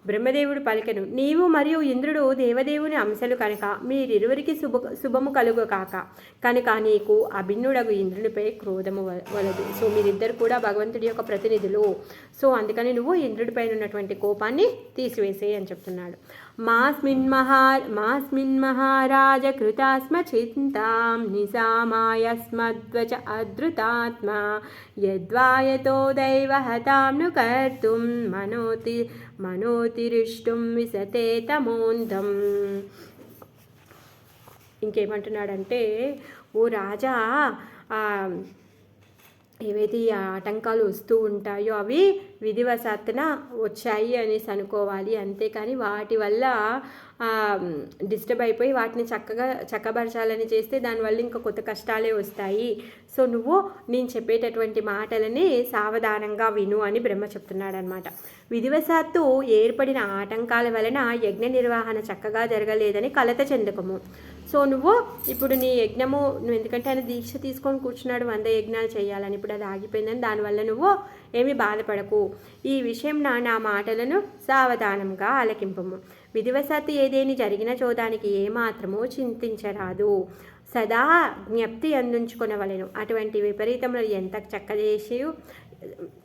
బ్రహ్మదేవుడు పలికెను, నీవు మరియు ఇంద్రుడు దేవదేవుని అంశలు కనుక మీరిరువురికి శుభము కలుగు కాక కనుక నీకు అభిన్నుడగు ఇంద్రునిపై క్రోధము వలదు. సో మీరిద్దరు కూడా భగవంతుడి యొక్క ప్రతినిధులు. సో అందుకని నువ్వు ఇంద్రుడిపైన ఉన్నటువంటి కోపాన్ని తీసివేసేయి అని చెప్తున్నాడు. మాస్మిన్ మహారాజ కృతాస్మ చింతాం నిసామాయస్మద్వచ అద్రుతాత్మ యద్వాయతో దైవహతాం ను కర్తుం మనోతిరిష్టుం విసతే తమోంధం. ఇంకేమంటున్నాడంటే, ఓ రాజా, ఏవైతే ఈ ఆటంకాలు వస్తూ ఉంటాయో అవి విధివశాత్తున వచ్చాయి అనేసి అనుకోవాలి. అంతేకాని వాటి వల్ల డిస్టర్బ్ అయిపోయి వాటిని చక్కబరచాలని చేస్తే దానివల్ల ఇంకా కొత్త కష్టాలే వస్తాయి. సో నువ్వు నేను చెప్పేటటువంటి మాటలని సావధానంగా విను అని బ్రహ్మ చెప్తున్నాడు అనమాట. విధివశాత్తు ఏర్పడిన ఆటంకాల వలన యజ్ఞ నిర్వహణ చక్కగా జరగలేదని కలత చెందకము. సో నువ్వు ఇప్పుడు నీ యజ్ఞము, నువ్వు ఎందుకంటే ఆయన దీక్ష తీసుకొని కూర్చున్నాడు 100 యజ్ఞాలు చేయాలని, ఇప్పుడు అది ఆగిపోయిందని దానివల్ల నువ్వు ఏమీ బాధపడకు. ఈ విషయం నా మాటలను సావధానంగా ఆలకింపము. విధివశాత్తు ఏదేని జరిగిన చోదానికి ఏమాత్రమూ చింతించరాదు. సదా జ్ఞప్తి అందించుకొనవలెను. అటువంటి విపరీతములు ఎంత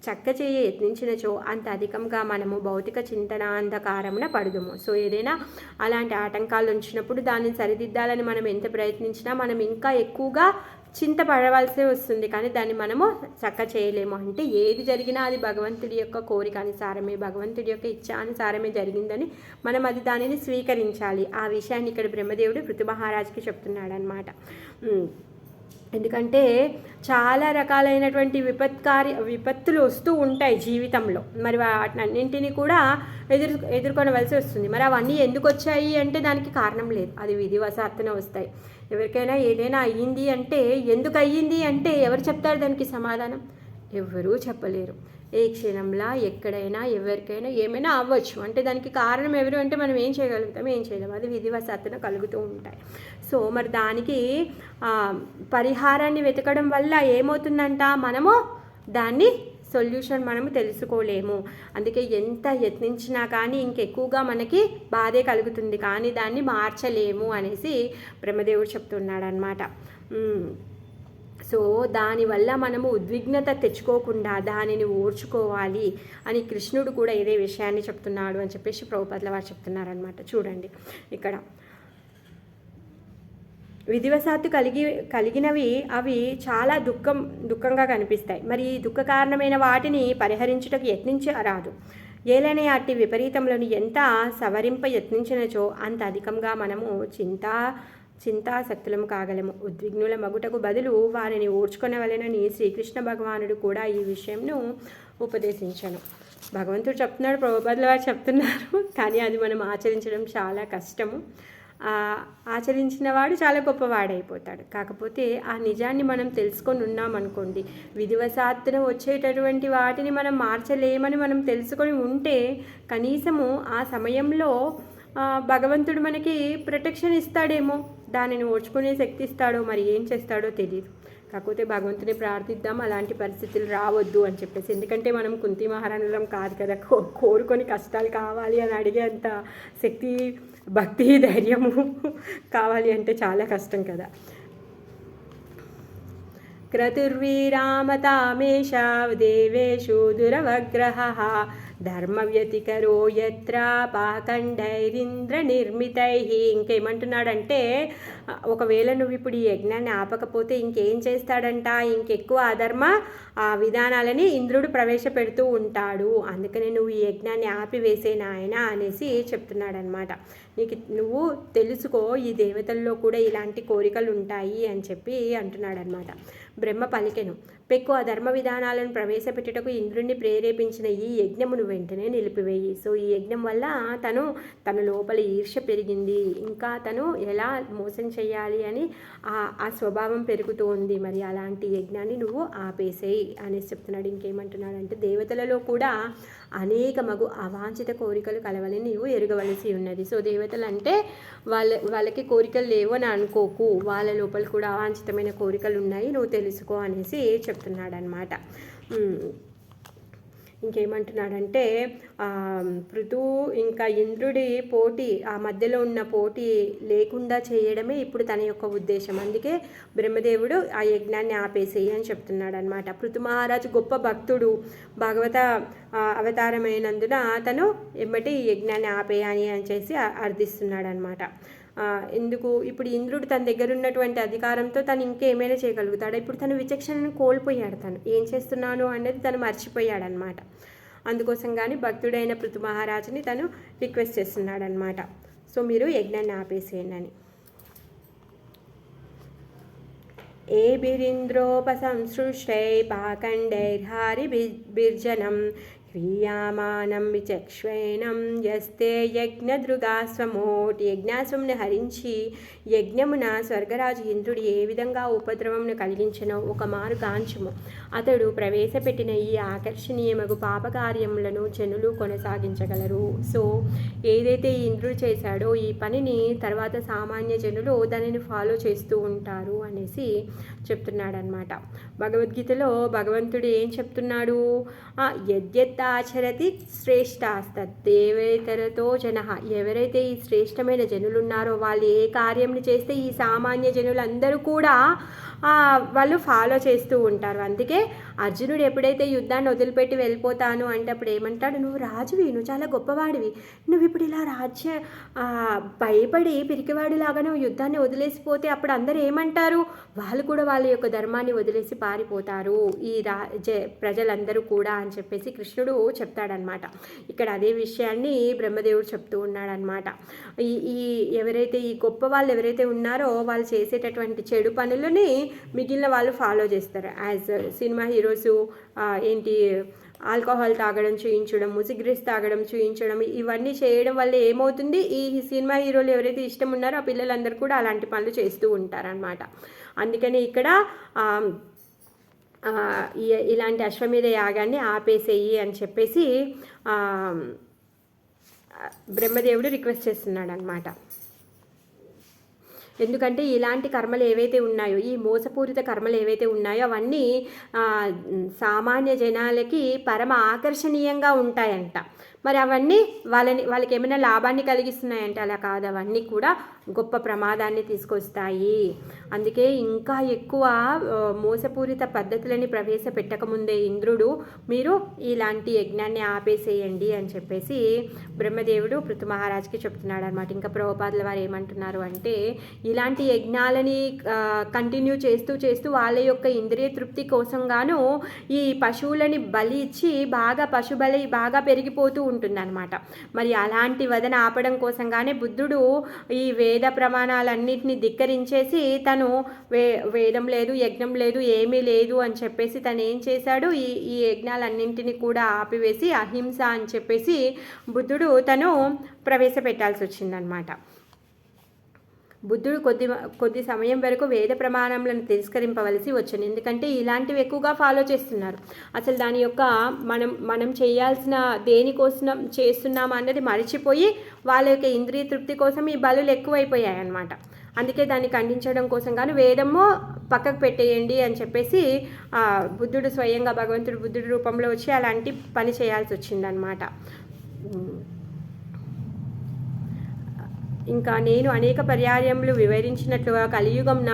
చక్క చేయ యత్నించినచో అంత అధికంగా మనము భౌతిక చింతనాంధకారమున పడుదుము. సో ఏదైనా అలాంటి ఆటంకాలు వచ్చినప్పుడు దాన్ని సరిదిద్దాలని మనం ఎంత ప్రయత్నించినా మనం ఇంకా ఎక్కువగా చింతపడవలసి వస్తుంది, కానీ దాన్ని మనము చక్క చేయలేము. అంటే ఏది జరిగినా అది భగవంతుడి యొక్క కోరిక అనుసారమే, భగవంతుడి యొక్క ఇచ్ఛానుసారమే జరిగిందని మనం దానిని స్వీకరించాలి. ఆ విషయాన్ని ఇక్కడ బ్రహ్మదేవుడు పృథు మహారాజుకి చెప్తున్నాడు అనమాట. ఎందుకంటే చాలా రకాలైనటువంటి విపత్తులు వస్తూ ఉంటాయి జీవితంలో. మరి వాటినన్నింటినీ కూడా ఎదుర్కొనవలసి వస్తుంది. మరి అవన్నీ ఎందుకు వచ్చాయి అంటే దానికి కారణం లేదు, అది విధివశాత్తున వస్తాయి. ఎవరికైనా ఏదైనా అయ్యింది అంటే ఎందుకు అయ్యింది అంటే ఎవరు చెప్తారు దానికి సమాధానం? ఎవ్వరూ చెప్పలేరు. ఏ క్షణంలో ఎక్కడైనా ఎవరికైనా ఏమైనా అవ్వచ్చు. అంటే దానికి కారణం ఎవరు అంటే మనం ఏం చేయగలుగుతాం, ఏం చేయలేము. అది విధివశాత్తున కలుగుతూ ఉంటాయి. సో మరి దానికి పరిహారాన్ని వెతకడం వల్ల ఏమవుతుందంట, మనము దాన్ని సొల్యూషన్ మనము తెలుసుకోలేము. అందుకే ఎంత యత్నించినా కానీ ఇంకెక్కువగా మనకి బాధే కలుగుతుంది, కానీ దాన్ని మార్చలేము అనేసి బ్రహ్మదేవుడు చెప్తున్నాడు అనమాట. సో దానివల్ల మనము ఉద్విగ్నత తెచ్చుకోకుండా దానిని ఓర్చుకోవాలి అని కృష్ణుడు కూడా ఇదే విషయాన్ని చెప్తున్నాడు అని చెప్పేసి ప్రభుపాదుల వారు చెప్తున్నారనమాట. చూడండి ఇక్కడ విధివశాత్తు కలిగినవి అవి చాలా దుఃఖంగా కనిపిస్తాయి. మరి ఈ దుఃఖ కారణమైన వాటిని పరిహరించుటకు యత్నించరాదు. ఏలనే అట్టి విపరీతములను ఎంత సవరింప యత్నించినచో అంత అధికంగా మనము చింతాసక్తులము కాగలము. ఉద్విగ్నుల మగుటకు బదులు వారిని ఓర్చుకొనవలెనని శ్రీకృష్ణ భగవానుడు కూడా ఈ విషయంను ఉపదేశించను. భగవంతుడు చెప్తున్నాడు, ప్రభుపాదుల వారు చెప్తున్నారు, కానీ అది మనం ఆచరించడం చాలా కష్టము. ఆచరించిన వాడు చాలా గొప్పవాడైపోతాడు. కాకపోతే ఆ నిజాన్ని మనం తెలుసుకొని ఉన్నామనుకోండి, విధివశాత్తున వచ్చేటటువంటి వాటిని మనం మార్చలేమని మనం తెలుసుకొని ఉంటే కనీసము ఆ సమయంలో భగవంతుడు మనకి ప్రొటెక్షన్ ఇస్తాడేమో, దానిని ఓర్చుకునే శక్తి ఇస్తాడో, మరి ఏం చేస్తాడో తెలియదు. కాకపోతే భగవంతుని ప్రార్థిద్దాం అలాంటి పరిస్థితులు రావద్దు అని చెప్పేసి. ఎందుకంటే మనం కుంతి మహారాణులం కాదు కదా, కోరుకొని కష్టాలు కావాలి అని అడిగేంత శక్తి, భక్తి, ధైర్యము కావాలి అంటే చాలా కష్టం కదా. క్రతుర్వీరామతామేష దేవేషు దురవగ్రహః ధర్మవ్యతికరో యత్ర పాఖండైరింద్ర నిర్మితై. ఇంకేమంటున్నాడంటే, ఒకవేళ నువ్వు ఇప్పుడు ఈ యజ్ఞాన్ని ఆపకపోతే ఇంకేం చేస్తాడంట, ఇంకెక్కువ అధర్మ విధానాలని ఇంద్రుడు ప్రవేశపెడుతూ ఉంటాడు. అందుకనే నువ్వు ఈ యజ్ఞాన్ని ఆపివేసే నాయన అనేసి చెప్తున్నాడనమాట. నువ్వు తెలుసుకో, ఈ దేవతల్లో కూడా ఇలాంటి కోరికలు ఉంటాయి అని చెప్పి అంటున్నాడనమాట. బ్రహ్మ పలికెను, పెక్కు ఆ ధర్మ విధానాలను ప్రవేశపెట్టుటకు ఇంద్రుడిని ప్రేరేపించిన ఈ యజ్ఞమును వెంటనే నిలిపివేయి. సో ఈ యజ్ఞం వల్ల తన లోపల ఈర్ష్య పెరిగింది, ఇంకా తను ఎలా మోసం చేయాలి అని ఆ స్వభావం పెరుగుతూ ఉంది. మరి అలాంటి యజ్ఞాన్ని నువ్వు ఆపేసేయి అనేసి చెప్తున్నాడు. ఇంకేమంటున్నాడంటే, దేవతలలో కూడా అనేక మగు అవాంఛిత కోరికలు కలవని నీవు ఎరగవలసి ఉన్నది. సో దేవతలు అంటే వాళ్ళకి కోరికలు లేవు అని అనుకోకు, వాళ్ళ లోపల కూడా అవాంఛితమైన కోరికలు ఉన్నాయి, నువ్వు తెలుసుకో అనేసి చెప్తున్నాడు అనమాట. ఇంకేమంటున్నాడంటే, పృథు ఇంకా ఇంద్రుడి పోటీ, ఆ మధ్యలో ఉన్న పోటీ లేకుండా చేయడమే ఇప్పుడు తన యొక్క ఉద్దేశం. అందుకే బ్రహ్మదేవుడు ఆ యజ్ఞాన్ని ఆపేసేయి అని చెప్తున్నాడు అనమాట. పృథు మహారాజు గొప్ప భక్తుడు, భాగవత అవతారమైనందున తను ఎమ్మటి ఈ యజ్ఞాన్ని ఆపేయాలి అని చేసి అర్థిస్తున్నాడు అనమాట. ఎందుకు, ఇప్పుడు ఇంద్రుడు తన దగ్గర ఉన్నటువంటి అధికారంతో తను ఇంకేమైనా చేయగలుగుతాడు. ఇప్పుడు తను విచక్షణను కోల్పోయాడు, తను ఏం చేస్తున్నాను అనేది తను మర్చిపోయాడు అనమాట. అందుకోసం కానీ భక్తుడైన పృథు మహారాజుని తను రిక్వెస్ట్ చేస్తున్నాడు అనమాట. సో మీరు యజ్ఞాన్ని ఆపేసేయండి అని. ఏభిరింద్రోపసంసృష్టై పాఖండైర్హారి బిర్జనం క్రియామానం విచక్ష్వేనం యస్తే యజ్ఞదృగాస్వమోట్. యజ్ఞాశ్వమును హరించి యజ్ఞమున స్వర్గరాజు ఇంద్రుడు ఏ విధంగా ఉపద్రవమును కలిగించనో ఒక మారు గాంచుము. అతడు ప్రవేశపెట్టిన ఈ ఆకర్షణీయమగు పాపకార్యములను జనులు కొనసాగించగలరు. సో ఏదైతే ఇంద్రుడు చేశాడో ఈ పనిని తర్వాత సామాన్య జనులు దానిని ఫాలో చేస్తూ ఉంటారు అనేసి చెప్తున్నాడనమాట. భగవద్గీతలో భగవంతుడు ఏం చెప్తున్నాడు, యద్యత్తాచరతి శ్రేష్టాస్తేవేతరతో జన. ఎవరైతే ఈ శ్రేష్టమైన జనులు ఉన్నారో వాళ్ళు ఏ కార్యంని చేస్తే ఈ సామాన్య జనులందరూ కూడా వాళ్ళు ఫాలో చేస్తూ ఉంటారు. అందుకే అర్జునుడు ఎప్పుడైతే యుద్ధాన్ని వదిలిపెట్టి వెళ్ళిపోతాను అంటే అప్పుడు ఏమంటాడు, నువ్వు రాజువి, నువ్వు చాలా గొప్పవాడివి, నువ్వు ఇప్పుడు ఇలా భయపడి పిరికివాడిలాగా నువ్వు యుద్ధాన్ని వదిలేసిపోతే అప్పుడు అందరూ ఏమంటారు, వాళ్ళు కూడా వాళ్ళ యొక్క ధర్మాన్ని వదిలేసి పారిపోతారు ఈ ప్రజలందరూ కూడా అని చెప్పేసి కృష్ణుడు చెప్తాడనమాట. ఇక్కడ అదే విషయాన్ని బ్రహ్మదేవుడు చెప్తూ ఉన్నాడనమాట. ఈ ఎవరైతే ఈ గొప్ప వాళ్ళు ఎవరైతే ఉన్నారో వాళ్ళు చేసేటటువంటి చెడు పనులని మిగిలిన వాళ్ళు ఫాలో చేస్తారు. యాజ్ సినిమా హీరోసు ఏంటి ఆల్కహాల్ తాగడం చూయించడం, సిగరెట్స్ తాగడం చూయించడం, ఇవన్నీ చేయడం వల్ల ఏమవుతుంది, ఈ సినిమా హీరోలు ఎవరైతే ఇష్టం ఉన్నారో ఆ పిల్లలందరూ కూడా అలాంటి పనులు చేస్తూ ఉంటారనమాట. అందుకని ఇక్కడ ఇలాంటి అశ్వమేధ యాగాన్ని ఆపేసేయి అని చెప్పేసి బ్రహ్మదేవుడు రిక్వెస్ట్ చేస్తున్నాడు అనమాట. ఎందుకంటే ఇలాంటి కర్మలు ఏవైతే ఉన్నాయో, ఈ మోసపూరిత కర్మలు ఏవైతే ఉన్నాయో అవన్నీ సామాన్య జనాలకి పరమ ఆకర్షణీయంగా ఉంటాయంట. మరి అవన్నీ వాళ్ళకి ఏమైనా లాభాన్ని కలిగిస్తున్నాయంటే అలా కాదు, అవన్నీ కూడా గొప్ప ప్రమాదాన్ని తీసుకొస్తాయి. అందుకే ఇంకా ఎక్కువ మోసపూరిత పద్ధతులని ప్రవేశపెట్టకముందే ఇంద్రుడు మీరు ఇలాంటి యజ్ఞాన్ని ఆపేసేయండి అని చెప్పేసి బ్రహ్మదేవుడు పృథు మహారాజుకి చెప్తున్నాడు అనమాట. ఇంకా ప్రభుపాదుల వారు ఏమంటున్నారు అంటే, ఇలాంటి యజ్ఞాలని కంటిన్యూ చేస్తూ వాళ్ళ యొక్క ఇంద్రియ తృప్తి కోసం గాను ఈ పశువులని బలి ఇచ్చి పశుబలి బాగా పెరిగిపోతూ ఉంటుందన్నమాట. మరి అలాంటి వదన ఆపడం కోసంగానే బుద్ధుడు ఈ వేద ప్రమాణాలన్నింటినీ ధిక్కరించేసి తను వేదం లేదు, యజ్ఞం లేదు, ఏమీ లేదు అని చెప్పేసి తను ఏం చేశాడు, ఈ యజ్ఞాలన్నింటినీ కూడా ఆపివేసి అహింస అని చెప్పేసి బుద్ధుడు తను ప్రవేశపెట్టాల్సి వచ్చిందనమాట. బుద్ధుడు కొద్ది సమయం వరకు వేద ప్రమాణములను తిరస్కరింపవలసి వచ్చింది. ఎందుకంటే ఇలాంటివి ఎక్కువగా ఫాలో చేస్తున్నారు. అసలు దాని యొక్క మనం చేయాల్సిన దేనికోసం చేస్తున్నామా అన్నది మర్చిపోయి వాళ్ళ యొక్క ఇంద్రియ తృప్తి కోసం ఈ బలులు ఎక్కువైపోయాయి అన్నమాట. అందుకే దాన్ని ఖండించడం కోసం కానీ వేదము పక్కకు పెట్టేయండి అని చెప్పేసి బుద్ధుడు స్వయంగా భగవంతుడు బుద్ధుడి రూపంలో వచ్చి అలాంటి పని చేయాల్సి వచ్చిందనమాట. ఇంకా నేను అనేక పర్యాయములు వివరించినట్లుగా కలియుగంన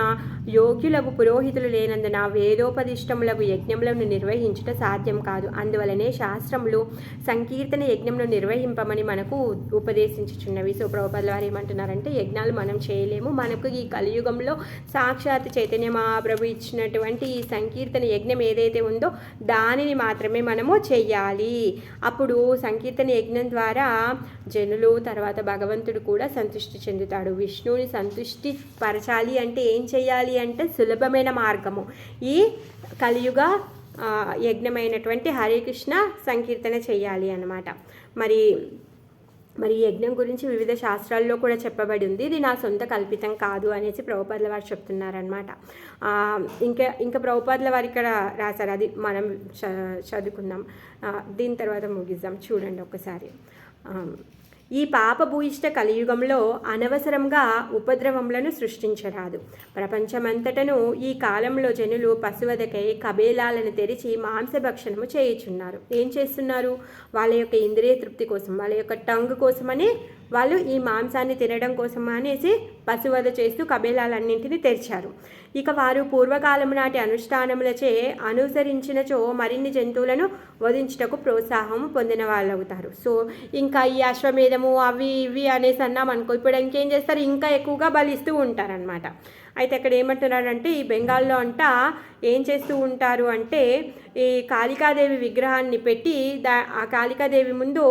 యోగ్యులకు పురోహితులు లేనందున వేదోపదిష్టములకు యజ్ఞములను నిర్వహించుట సాధ్యం కాదు. అందువలనే శాస్త్రములు సంకీర్తన యజ్ఞమును నిర్వహింపమని మనకు ఉపదేశించుచున్నవి. సో ప్రభుపాదుల వారు ఏమంటున్నారంటే యజ్ఞాలు మనం చేయలేము, మనకు ఈ కలియుగంలో సాక్షాత్ చైతన్య మహాప్రభు ఇచ్చినటువంటి ఈ సంకీర్తన యజ్ఞం ఏదైతే ఉందో దానిని మాత్రమే మనము చెయ్యాలి. అప్పుడు సంకీర్తన యజ్ఞం ద్వారా జనులు తర్వాత భగవంతుడు కూడా సంతృష్టి చెందుతాడు. విష్ణువుని సంతృష్టి పరచాలి అంటే ఏం చేయాలి అంటే సులభమైన మార్గము ఈ కలియుగ యజ్ఞమైనటువంటి హరే కృష్ణ సంకీర్తన చేయాలి అన్నమాట. మరి యజ్ఞం గురించి వివిధ శాస్త్రాల్లో కూడా చెప్పబడి ఉంది. ఇది నా సొంత కల్పితం కాదు అనేసి ప్రభుపాదుల వారు చెప్తున్నారనమాట. ఇంకా ప్రభుపాదుల వారు ఇక్కడ రాశారు, అది మనం చదువుకుందాం, దీని తర్వాత ముగిద్దాం. చూడండి ఒకసారి. ఈ పాపభూయిష్ట కలియుగంలో అనవసరంగా ఉపద్రవములను సృష్టించరాదు. ప్రపంచమంతటను ఈ కాలంలో జనులు పశువదకై కబేలాలను తెరిచి మాంసభక్షణము చేయుచున్నారు. ఏం చేస్తున్నారు? వాళ్ళ యొక్క ఇంద్రియ తృప్తి కోసం, వాళ్ళ యొక్క టంగ్ కోసమని వాళ్ళు ఈ మాంసాన్ని తినడం కోసం అనేసి పశువధ చేస్తూ కబేలాలన్నింటినీ తెరిచారు. ఇక వారు పూర్వకాలము నాటి అనుష్ఠానములచే అనుసరించినచో మరిన్ని జంతువులను వధించుటకు ప్రోత్సాహం పొందిన వాళ్ళు అవుతారు. సో ఇంకా ఈ అశ్వమేధము అవి ఇవి అనేసి అన్నాం అనుకో, ఇప్పుడు ఇంకేం చేస్తారు, ఇంకా ఎక్కువగా బలిస్తూ ఉంటారనమాట. అయితే అక్కడ ఏమంటున్నారంటే ఈ బెంగాల్లో అంట ఏం చేస్తూ ఉంటారు అంటే ఈ కాళికాదేవి విగ్రహాన్ని పెట్టి ఆ కాళికాదేవి ముందు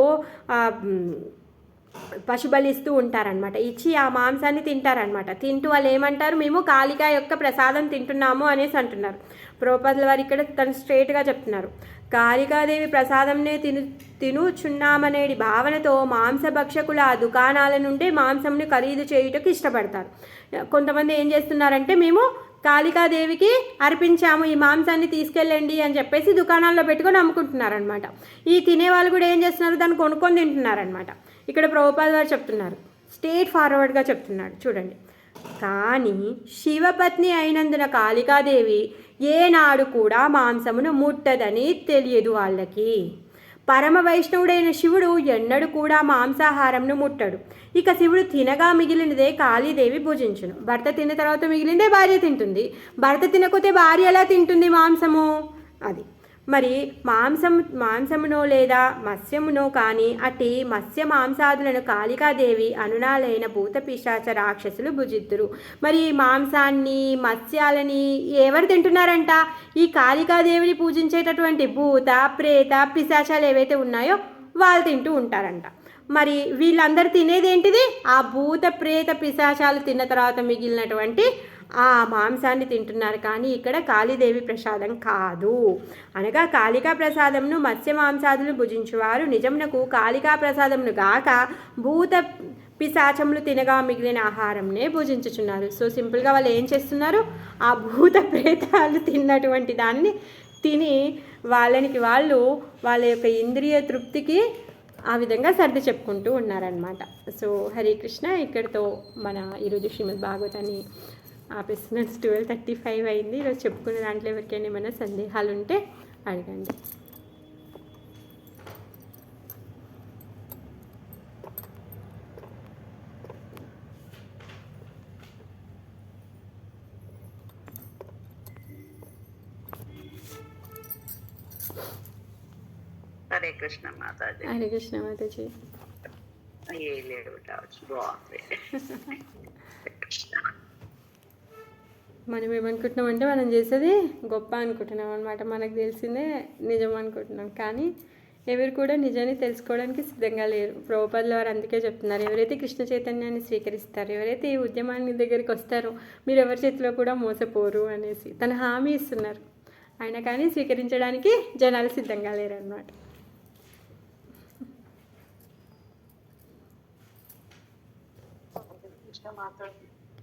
పశుబలిస్తూ ఉంటారనమాట. ఇచ్చి ఆ మాంసాన్ని తింటారనమాట. తింటూ వాళ్ళు ఏమంటారు, మేము కాళికా యొక్క ప్రసాదం తింటున్నాము అనేసి అంటున్నారు. ప్రభుపాదుల వారు ఇక్కడ తను స్ట్రేట్గా చెప్తున్నారు, కాళికాదేవి ప్రసాదంనే తినుచున్నామనేది భావనతో మాంసభక్షకుల ఆ దుకాణాల నుండి మాంసంని ఖరీదు చేయుటకు ఇష్టపడతారు. కొంతమంది ఏం చేస్తున్నారంటే మేము కాళికాదేవికి అర్పించాము, ఈ మాంసాన్ని తీసుకెళ్ళండి అని చెప్పేసి దుకాణాల్లో పెట్టుకొని అమ్ముకుంటున్నారనమాట. ఈ తినేవాళ్ళు కూడా ఏం చేస్తున్నారు, దాన్ని కొనుక్కొని తింటున్నారనమాట. ఇక్కడ ప్రభుపాద వారు చెప్తున్నారు, స్ట్రేట్ ఫార్వర్డ్గా చెప్తున్నాడు చూడండి. కానీ శివపత్ని అయినందున కాళికాదేవి ఏనాడు కూడా మాంసమును ముట్టదని తెలియదు వాళ్ళకి. పరమ వైష్ణవుడైన శివుడు ఎన్నడూ కూడా మాంసాహారంను ముట్టడు. ఇక శివుడు తినగా మిగిలినదే కాళీదేవి భుజించును. భర్త తిన్న తర్వాత మిగిలిందే భార్య తింటుంది. భర్త తినకపోతే భార్య ఎలా తింటుంది మాంసము? అది మరి మాంసమునో లేదా మత్స్యమునో కానీ అట్టి మత్స్య మాంసాదులను కాళికాదేవి అనునాలైన భూత పిశాచ రాక్షసులు భుజిద్దురు. మరి మాంసాన్ని మత్స్యాలని ఎవరు తింటున్నారంట? ఈ కాళికాదేవిని పూజించేటటువంటి భూత ప్రేత పిశాచాలు ఏవైతే ఉన్నాయో వాళ్ళు తింటూ ఉంటారంట. మరి వీళ్ళందరూ తినేది ఏంటిది? ఆ భూత ప్రేత పిశాచాలు తిన్న తర్వాత మిగిలినటువంటి ఆ మాంసాన్ని తింటున్నారు. కానీ ఇక్కడ కాళీదేవి ప్రసాదం కాదు. అనగా కాళికా ప్రసాదంను మత్స్య మాంసాదులు భుజించువారు నిజమునకు కాళికా ప్రసాదంను గాక భూత పిశాచములు తినగా మిగిలిన ఆహారంనే భుజించుచున్నారు. సో సింపుల్గా వాళ్ళు ఏం చేస్తున్నారు, ఆ భూత ప్రేతాలు తిన్నటువంటి దాన్ని తిని వాళ్ళు వాళ్ళ యొక్క ఇంద్రియ తృప్తికి ఆ విధంగా సర్ది చెప్పుకుంటూ ఉన్నారనమాట. సో హరే కృష్ణ. ఇక్కడితో మన ఈరోజు శ్రీమద్ భాగవతాన్ని ఆపేస్తున్నాను. 12:35 అయింది. ఈరోజు చెప్పుకునే దాంట్లో ఎవరికైనా ఏమైనా సందేహాలు ఉంటే అడగండి. హరే కృష్ణ మాతాజీ. హరే కృష్ణ మాతాజీ. మనం ఏమనుకుంటున్నాం అంటే మనం చేసేది గొప్ప అనుకుంటున్నాం అనమాట. మనకు తెలిసిందే నిజం అనుకుంటున్నాం. కానీ ఎవరు కూడా నిజాన్ని తెలుసుకోవడానికి సిద్ధంగా లేరు. ప్రభుపాదుల వారు అందుకే చెప్తున్నారు, ఎవరైతే కృష్ణ చైతన్యాన్ని స్వీకరిస్తారో, ఎవరైతే ఈ ఉద్యమాన్ని దగ్గరికి వస్తారో మీరు ఎవరి చేతిలో కూడా మోసపోరు అనేసి తన హామీ ఇస్తున్నారు. అయినా కానీ స్వీకరించడానికి జనాలు సిద్ధంగా లేరు అన్నమాట. మాట్లాడుతుంది